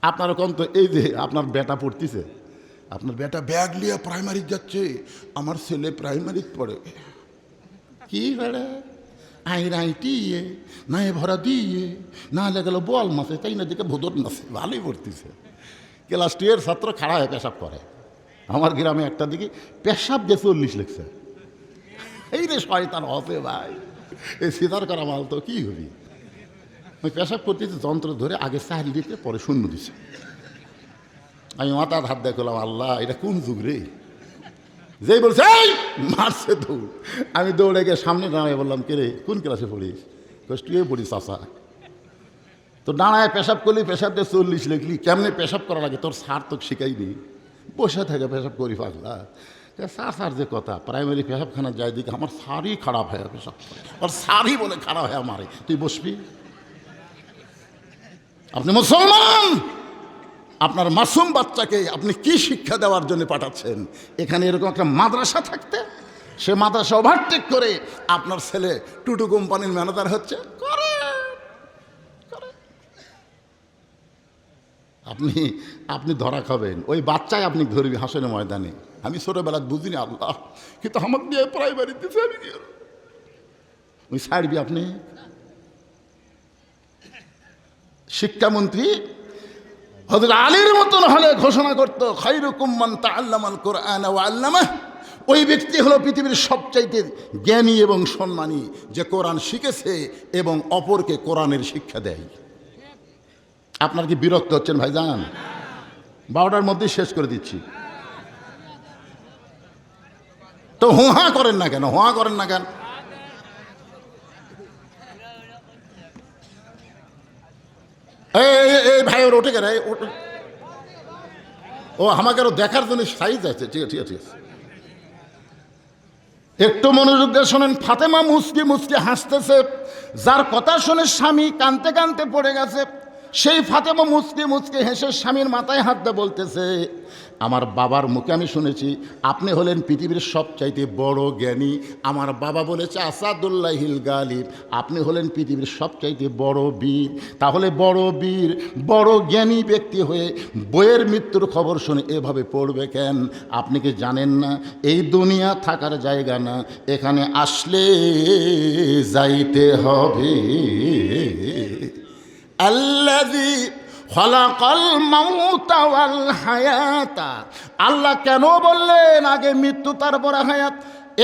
আপনারা কোন তো, এই যে আপনার বেটা পড়তেছে, আপনার বেটা ব্যাগ নিয়ে প্রাইমারি যাচ্ছে, আমার ছেলে প্রাইমারি পড়ে। কি বেড়া আইরাইটি না এ ভরা দিয়ে না গেল বল মাসে, তাই না দিকে ভোদর মাসে ভালোই পড়তেছে। ক্লাস 2 এর ছাত্র খাড়া হয়ে পেশাব করে। আমার গ্রামে একটা দিকে পেশাব দিয়ে 40 লিখছে। এই রে শয়তান হতে ভাই, এই সিদার করা মাল তো কি হবি। ওই পেশাব করতেছে যন্ত্র ধরে আগে 4 দিতে পরে 0 দিছে। আমি মাথার হাত দিয়ে করলাম, আল্লাহ এটা কোন যুগ রে। যেই বলছে এই মারছে দৌড়, আমি দৌড়ে গিয়ে সামনে দাঁড়ায় বললাম, কে রে কোন ক্লাসে পড়িস? তুই পড়িস চাষা। তো দাঁড়ায় পেশাব করলি, পেশাব দিয়ে 40 লিখলি, কেমনে পেশাব করা লাগে তোর স্যার তোকে শিখাইনি? বসে থাকে পেশাব করি পাগলা। স্যার যে কথা, প্রাইমারি পেশাবখানা যাই দিকে আমার স্যারই খারাপ হয় পেশাব করে, আর স্যারই বলে খারাপ হয় আমারে, তুই বসবি? আপনি মুসলমান, আপনার মাসুম বাচ্চাকে আপনি কি শিক্ষা দেওয়ার জন্য পাঠাচ্ছেন? এখানে এরকম একটা মাদ্রাসা থাকতে, সে মাদ্রাসা ওভারটেক করে আপনার ছেলে টুটু কোম্পানির ম্যানেজার হচ্ছে। করে আপনি ধরা খাবেন, ওই বাচ্চায় আপনি ধরবি হাসনের ময়দানে। আমি ছোটবেলা বুঝিনি আল্লাহ, কিন্তু আমাকে দিয়ে প্রাইমারি দিতে আমি ওই ছাড়বি আপনি। শিক্ষামন্ত্রী হযরত আলীর মতন হলে ঘোষণা করতো, খায়রুকুম মান তাআল্লামাল কুরআন ওয়া আল্লামাহ। ওই ব্যক্তি হলো পৃথিবীর সবচাইতে জ্ঞানী এবং সম্মানী, যে কোরআন শিখেছে এবং অপরকে কোরআনের শিক্ষা দেয়। আপনার কি বিরক্ত হচ্ছেন ভাইজান? 12টার মধ্যেই শেষ করে দিচ্ছি। তো হোহা করেন না কেন? হোহা করেন না কেন? এই ভাই ওর ওঠে কেন? ও আমাকে আরো দেখার জন্য সাইজ আছে। ঠিক আছে ঠিক আছে, একটু মনোযোগ দিয়ে শোনেন। ফাতেমা মুচকি মুচকি হাসতেছে, যার কথা শুনে স্বামী কাঁদতে কাঁদতে পড়ে গেছে। সেই ফাতেমা মুচকি মুচকি হেসে স্বামীর মাথায় হাত দিয়ে বলতেছে, আমার বাবার মুখে আমি শুনেছি আপনি হলেন পৃথিবীর সবচাইতে বড় জ্ঞানী। আমার বাবা বলেছে আসাদুল্লাহিল গালিব, আপনি হলেন পৃথিবীর সবচাইতে বড় বীর। তাহলে বড় বীর, বড় জ্ঞানী ব্যক্তি হয়ে বইয়ের মৃত্যুর খবর শুনে এভাবে পড়বে কেন? আপনি কি জানেন না এই দুনিয়া থাকার জায়গা না, এখানে আসলে যাইতে হবে। আল্লাযী খালাকাল মাউতা ওয়াল হায়াতা। আল্লাহ কেন বললেন আগে মৃত্যু তারপরে হায়াত?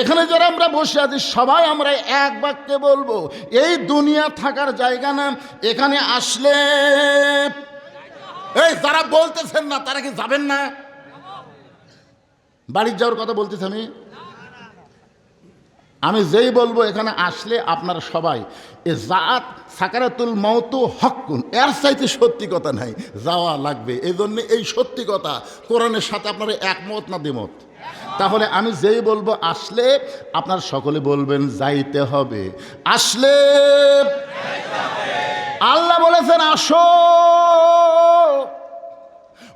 এখানে যারা আমরা বসে আছি সবাই আমরা এক বাক্যে বলবো, এই দুনিয়া থাকার জায়গা না, এখানে আসলে। এই যারা বলতেছেন না তারা কি যাবেন না? বাড়ির যাওয়ার কথা বলতেছি আমি যেই বলবো এখানে আসলে আপনারা সবাই, এ জাত সাকারাতুল মাউতু হক্কুন, এর চাইতে সত্যি কথা নাই, যাওয়া লাগবে। এই জন্য এই সত্যি কথা কোরআনের সাথে আপনারা একমত না দ্বিমত? তাহলে আমি যেই বলবো আসলে, আপনার সকলে বলবেন যাইতে হবে। আসলে আল্লাহ বলেছেন আসো,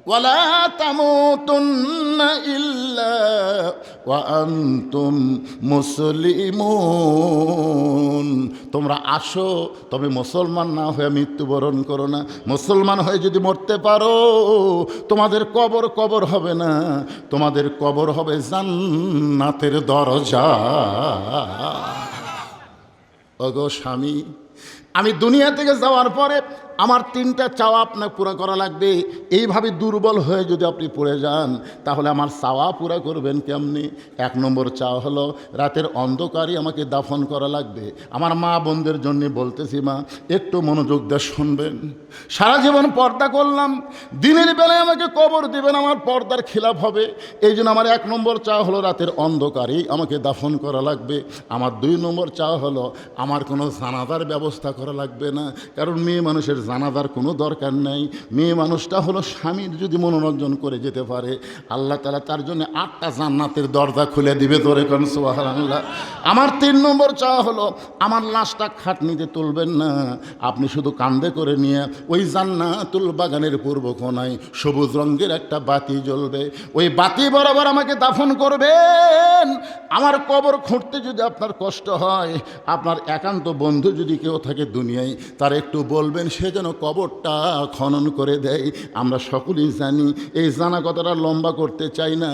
ওয়ালা তামুতুন্না ইল্লা ওয়া আনতুম মুসলিমুন। তোমরা আসো, তবে মুসলমান না হয়ে মৃত্যুবরণ করো না। মুসলমান হয়ে যদি মরতে পারো, তোমাদের কবর কবর হবে না, তোমাদের কবর হবে জান্নাতের দরজা। ওগো স্বামী, আমি দুনিয়া থেকে যাওয়ার পরে আমার 3টা চাওয়া আপনার পুরো করা লাগবে। এইভাবে দুর্বল হয়ে যদি আপনি পড়ে যান, তাহলে আমার চাওয়া পুরো করবেন কেমনি? 1 নম্বর চাওয়া হলো রাতের অন্ধকারই আমাকে দাফন করা লাগবে। আমার মা বোনদের জন্য বলতেছি, মা একটু মনোযোগ দিয়ে শুনবেন। সারা জীবন পর্দা করলাম, দিনের বেলায় আমাকে কবর দেবেন, আমার পর্দার খিলাফ হবে। এই জন্য আমার 1 নম্বর চাওয়া হলো রাতের অন্ধকারেই আমাকে দাফন করা লাগবে। আমার 2 নম্বর চাওয়া হলো আমার কোনো জানাজার ব্যবস্থা করা লাগবে না, কারণ মেয়ে মানুষের জানাজার কোনো দরকার নাই। মেয়ে মানুষটা হলো স্বামীর যদি মনোরঞ্জন করে যেতে পারে, আল্লাহ তাআলা তার জন্য 8টা জান্নাতের দরজা খুলে দিবে। ধরে কোন সুবহানাল্লাহ। আমার 3 নম্বর চাওয়া হলো আমার লাশটা খাটনিতে তুলবেন না, আপনি শুধু কাঁধে করে নিয়ে ওই জান্নাতুল বাগানের পূর্ব কোণায় সবুজ রঙের একটা বাতি জ্বলবে, ওই বাতি বরাবর আমাকে দাফন করবেন। আমার কবর খুঁড়তে যদি আপনার কষ্ট হয়, আপনার একান্ত বন্ধু যদি কেউ কেউ থাকে দুনিয়ায় তার একটু বলবেন সে যেন কবরটা খনন করে দেয়। আমরা সকলেই জানি, এই জানা কথাটা লম্বা করতে চাই না।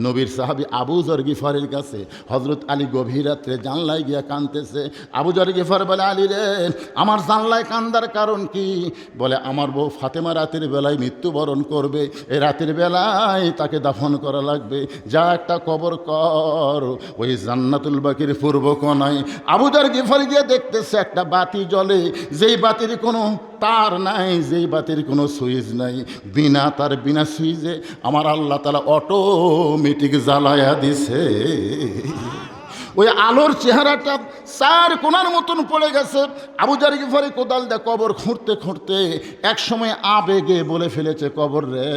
নবীর সাহাবী আবু যর গিফারের কাছে হযরত আলী গভীর রাত্রে জানলায় গিয়া কাঁদতেছে। আবু যর গিফার বলে, আলী রে, আমার জানলায় কান্দার কারণ কি? বলে, আমার বউ ফাতেমা রাতের বেলায় মৃত্যুবরণ করবে, এই রাতের বেলায় তাকে দাফন করা লাগবে, যা একটা কবর কর ওই জান্নাতুল বাকির পূর্ব কোণায়। আবু যর গিফারি গিয়ে দেখতেছে একটা বাতি জ্বলে, যেই বাতির কোনো তার নাই, যেই বাতির কোনো সুইচ নাই, বিনা তার বিনা সুইচে আমার আল্লাহ তাআলা অটোমেটিক জ্বালায়া দিছে। ওই আলোর চেহারাটা চার কোণার মতন পড়ে গেছে। আবু যর গিফারি কোদাল দিয়ে কবর খুঁড়তে খুঁড়তে এক সময় আবেগে বলে ফেলেছে, কবর রে,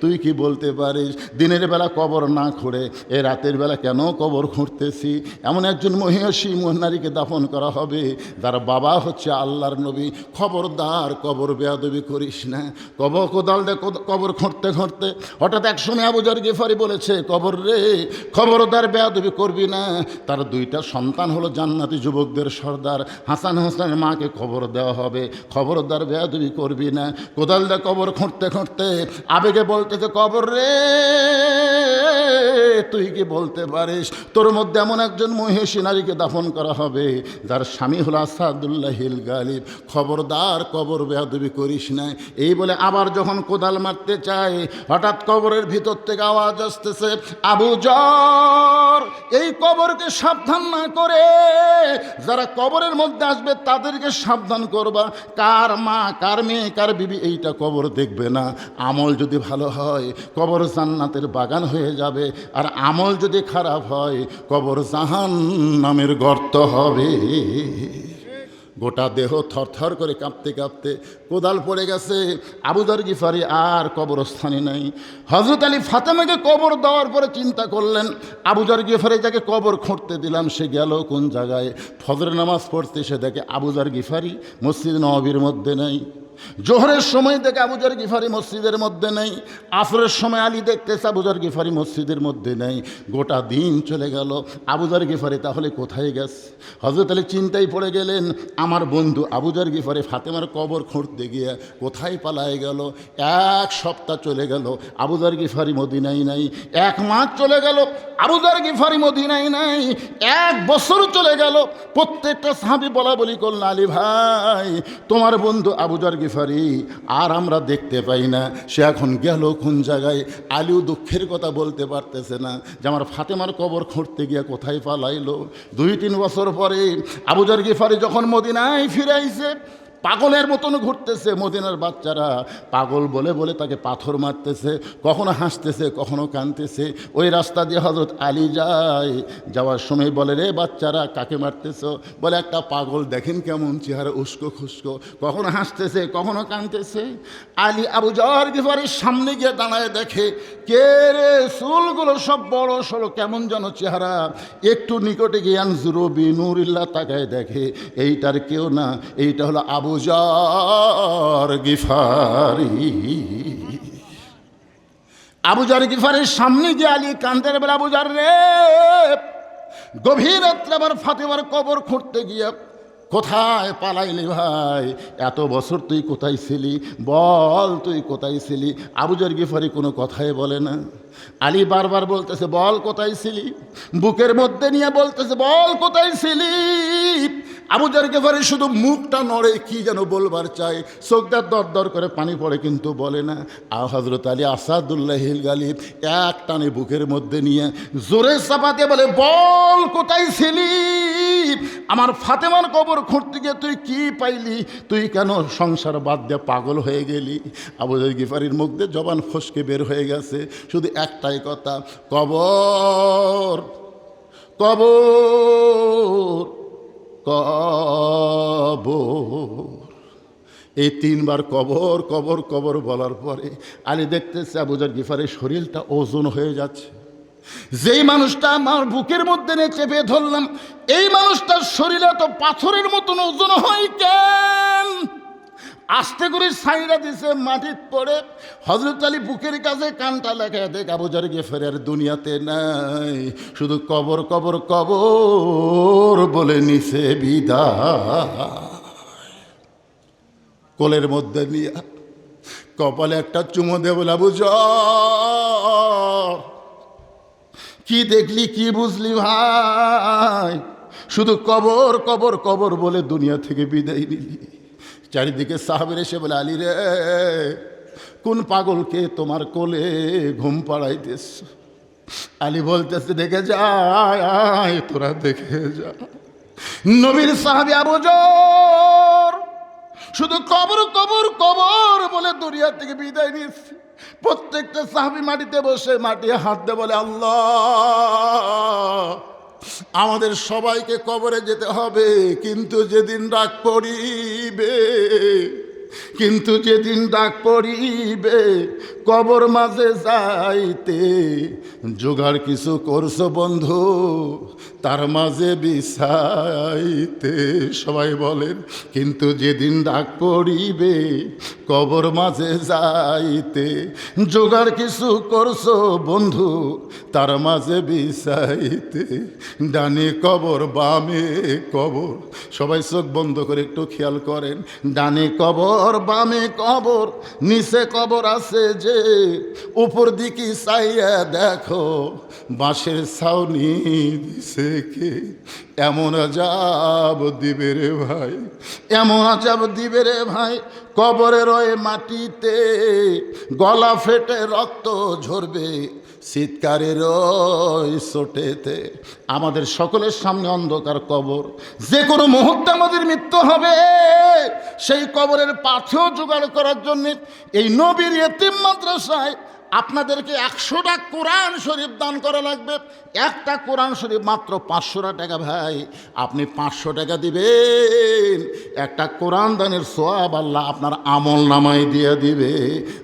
তুই কি বলতে পারিস দিনের বেলা কবর না খুঁড়ে এ রাতের বেলা কেন কবর খুঁড়তেছি? এমন একজন মহিষী নারীকে দাফন করা হবে যার বাবা হচ্ছে আল্লাহর নবী। খবরদার কবর বেয়াদবি করিস না। কোদাল দিয়ে কবর খুঁড়তে খুঁড়তে হঠাৎ এক সময় আবু যর গিফারি বলেছে, কবর রে, খবরদার বেয়াদবি করবি না। তার দুইটা সন্তান হলো জান্নাতি যুবকদের সর্দার, হাসান হোসেনের মাকে খবর দেওয়া হবে, খবরদার বেয়াদবি করবি না। কোদাল দিয়ে কবর খুঁড়তে খুঁড়তে আবেগে বলতেছে, কবর রে, তুই কি বলতে পারিস তোর মধ্যে এমন একজন মহিষী নারীকে দাফন করা হবে যার স্বামী হলো আসাদুল্লাহিল গালিব, খবরদার কবর বেয়াদবি করিস না। এই বলে আবার যখন কোদাল মারতে চায়, হঠাৎ কবরের ভিতর থেকে আওয়াজ আসতেছে, আবু যর, এই কবরকে সাবধান না করে যারা কবরের মধ্যে আসবে তাদেরকে সাবধান করবা। কার মা, কার মেয়ে, কার বিবি এইটা কবর দেখবে না। আমল যদি ভালো হয় কবর জান্নাতের বাগান হয়ে যাবে, আর আমল যদি খারাপ হয় কবর জাহান্নামের গর্ত হবে। গোটা দেহ থরথর করে কাঁপতে কাঁপতে কোদাল পড়ে গেছে। আবু যর গিফারি আর কবরস্থানে নাই। হযরত আলী ফাতেমাকে কবর দেওয়ার পরে চিন্তা করলেন, আবু যর গিফারি যাকে কবর খুঁড়তে দিলাম সে গেল কোন জায়গায়? ফজরের নামাজ পড়তে সে দেখে আবু যর গিফারি মসজিদ নববীর মধ্যে নেই। জোহরের সময় দেখে আবু যর গিফারি মসজিদের মধ্যে নেই। আসরের সময় আলী দেখতেছে আবু যর গিফারি মসজিদের মধ্যে নেই। গোটা দিন চলে গেল। আবু যর গিফারি তাহলে কোথায় গেছে? হযরত আলী চিন্তায় পড়ে গেলেন, আমার বন্ধু আবু যর গিফারি ফাতেমার কবর খুঁড়তে গিয়ে কোথায় পালায় গেল। এক সপ্তাহ চলে গেল, আবু যর গিফারি মদিনায় নাই। এক মাস চলে গেল, আবু যর গিফারি মদিনায় নাই। এক বছর চলে গেল। প্রত্যেকটা সাহাবী বলা বলি করল, আলী ভাই, তোমার বন্ধু আবু যর গিফারি আর আমরা দেখতে পাই না, সে এখন গেল কোন জায়গায়? আলীও দুঃখের কথা বলতে পারতেছে না যে আমার ফাতেমার কবর খুঁড়তে গিয়ে কোথায় পালাইলো। 2-3 বছর পরে আবু যর গিফারি যখন মদিনায় ফিরে আইছে, পাগলের মতন ঘুরতেছে। মদিনার বাচ্চারা পাগল বলে বলে তাকে পাথর মারতেছে, কখনো হাসতেছে কখনো কাঁদতেছে। ওই রাস্তা দিয়ে হযরত আলী যায়, যাওয়ার সময় বলে, রে বাচ্চারা কাকে মারতেছ? বলে, একটা পাগল, দেখেন কেমন চেহারা, উস্কো খুস্কো, কখনো হাসতেছে কখনো কাঁদতেছে। আলী আবু যর গিফারির সামনে গিয়ে দাঁড়ায় দেখে, কে রে, চুলগুলো সব বড় সড়ো, কেমন যেন চেহারা। একটু নিকটে গিয়ে আনজুরু বিনুরিল্লাহ তাকায় দেখে এইটার কেউ না, এইটা হলো আবু যর গিফারি। আবু যর গিফারির সামনে গিয়ে আলী কান্দের বেলা, আবু যর রে, গভীর রাত্রে আবার ফাতেমার কবর খুঁড়তে গিয়ে কোথায় পালাইলি ভাই? এত বছর তুই কোথায় ছিলি? বল তুই কোথায় ছিলি? আবু যর গিফারি কোনো কথাই বলে না। আলী বারবার বলতেছে, বল কোথায় ছিলি? বুকের মধ্যে নিয়ে বলতেছে, বল কোথায় ছিলি? আবু যর গিফারি শুধু মুখটা নড়ে, কি যেন বলবার চায়, চোখদার দর দর করে পানি পড়ে, কিন্তু বলে না। আর হযরত আলী আসাদুল্লাহিল গালিব এক টানে বুকের মধ্যে নিয়ে জোরে চাপাতে বলে, বল কোথায় ছিলি? আমার ফাতেমার কবর খুঁড়তে গিয়ে তুই কি পাইলি? তুই কেন সংসার বাদ দিয়ে পাগল হয়ে গেলি? আবু যর গিফারির মুখ দিয়ে জবান ফসকে বের হয়ে গেছে শুধু একটাই কথা, কবর কবর কবর। এই 3 বার কবর কবর কবর বলার পরে আলী দেখতেছে আবু যর গিফারির শরীরটা ওজন হয়ে যাচ্ছে। যেই মানুষটা আমার বুকের মধ্যে নিয়ে চেপে ধরলাম, এই মানুষটার শরীরে তো পাথরের মতন ওজন হয় কেন? আস্তে করে সাইরা দিছে, মাটির পড়ে হযরত আলী বুকের কাছে কানটা লেখা দেখ আবু জার গিফারি আর দুনিয়াতে নাই, শুধু কবর কবর কবর বলে নিছে বিদায়। কোলের মধ্যে নিয়ে কপালে একটা চুমো দে বলে, আবু জার কি দেখলি, কি বুঝলি ভাই, শুধু কবর কবর কবর বলে দুনিয়া থেকে বিদায় নিলি। চারিদিকে সাহাবের এসে বলে, আলী রে, কোন পাগলকে তোমার কোলে ঘুম পাড়াইতেছ? আলী বলতেছে, দেখে যায়, তোরা দেখে যা। নবীর সাহাবী আবু যর শুধু কবর কবর কবর বলে দুনিয়া থেকে বিদায় নিয়েছে। প্রত্যেকটা সাহাবী মাটিতে বসে মাটি হাত দিয়ে বলে, আল্লাহ, আমাদের সবাইকে কবরে যেতে হবে, কিন্তু যেদিন ডাক পড়িবে, কিন্তু যেদিন ডাক পড়িবে কবর মাঝে যাইতে, জোগাড় কিছু করছো বন্ধু তার মাঝে বিছাইতে। সবাই বলেন, কিন্তু যেদিন ডাক পড়িবে কবর মাঝে যাইতে, জোগাড় কিছু করছো বন্ধু তার মাঝে বিছাইতে। ডানে কবর বামে কবর, সবাই চোখ বন্ধ করে একটু খেয়াল করেন। ডানে কবর বামে কবর, নিচে কবর আছে যে, উপর দিকে চাইয়া দেখো বাঁশের ছাউনি দিছে কে। এমন আজাব দিবে রে ভাই, এমন আজাব দিবে রে ভাই, কবরের ওই মাটিতে গলা ফেটে রক্ত ঝরবে চিৎকারের ওই চোটেতে। আমাদের সকলের সামনে অন্ধকার কবর, যে কোনো মুহূর্তে আমাদের মৃত্যু হবে। সেই কবরের পাথেও জোগাড় করার জন্য এই নবীর এতিম মাদ্রাসায় আপনাদেরকে 100টা কোরআন শরীফ দান করা লাগবে। একটা কোরআন শরীফ মাত্র 500 টাকা ভাই। আপনি 500 টাকা দিবেন, একটা কোরআন দানের সওয়াব আল্লাহ আপনার আমল নামায় দিয়ে দিবে।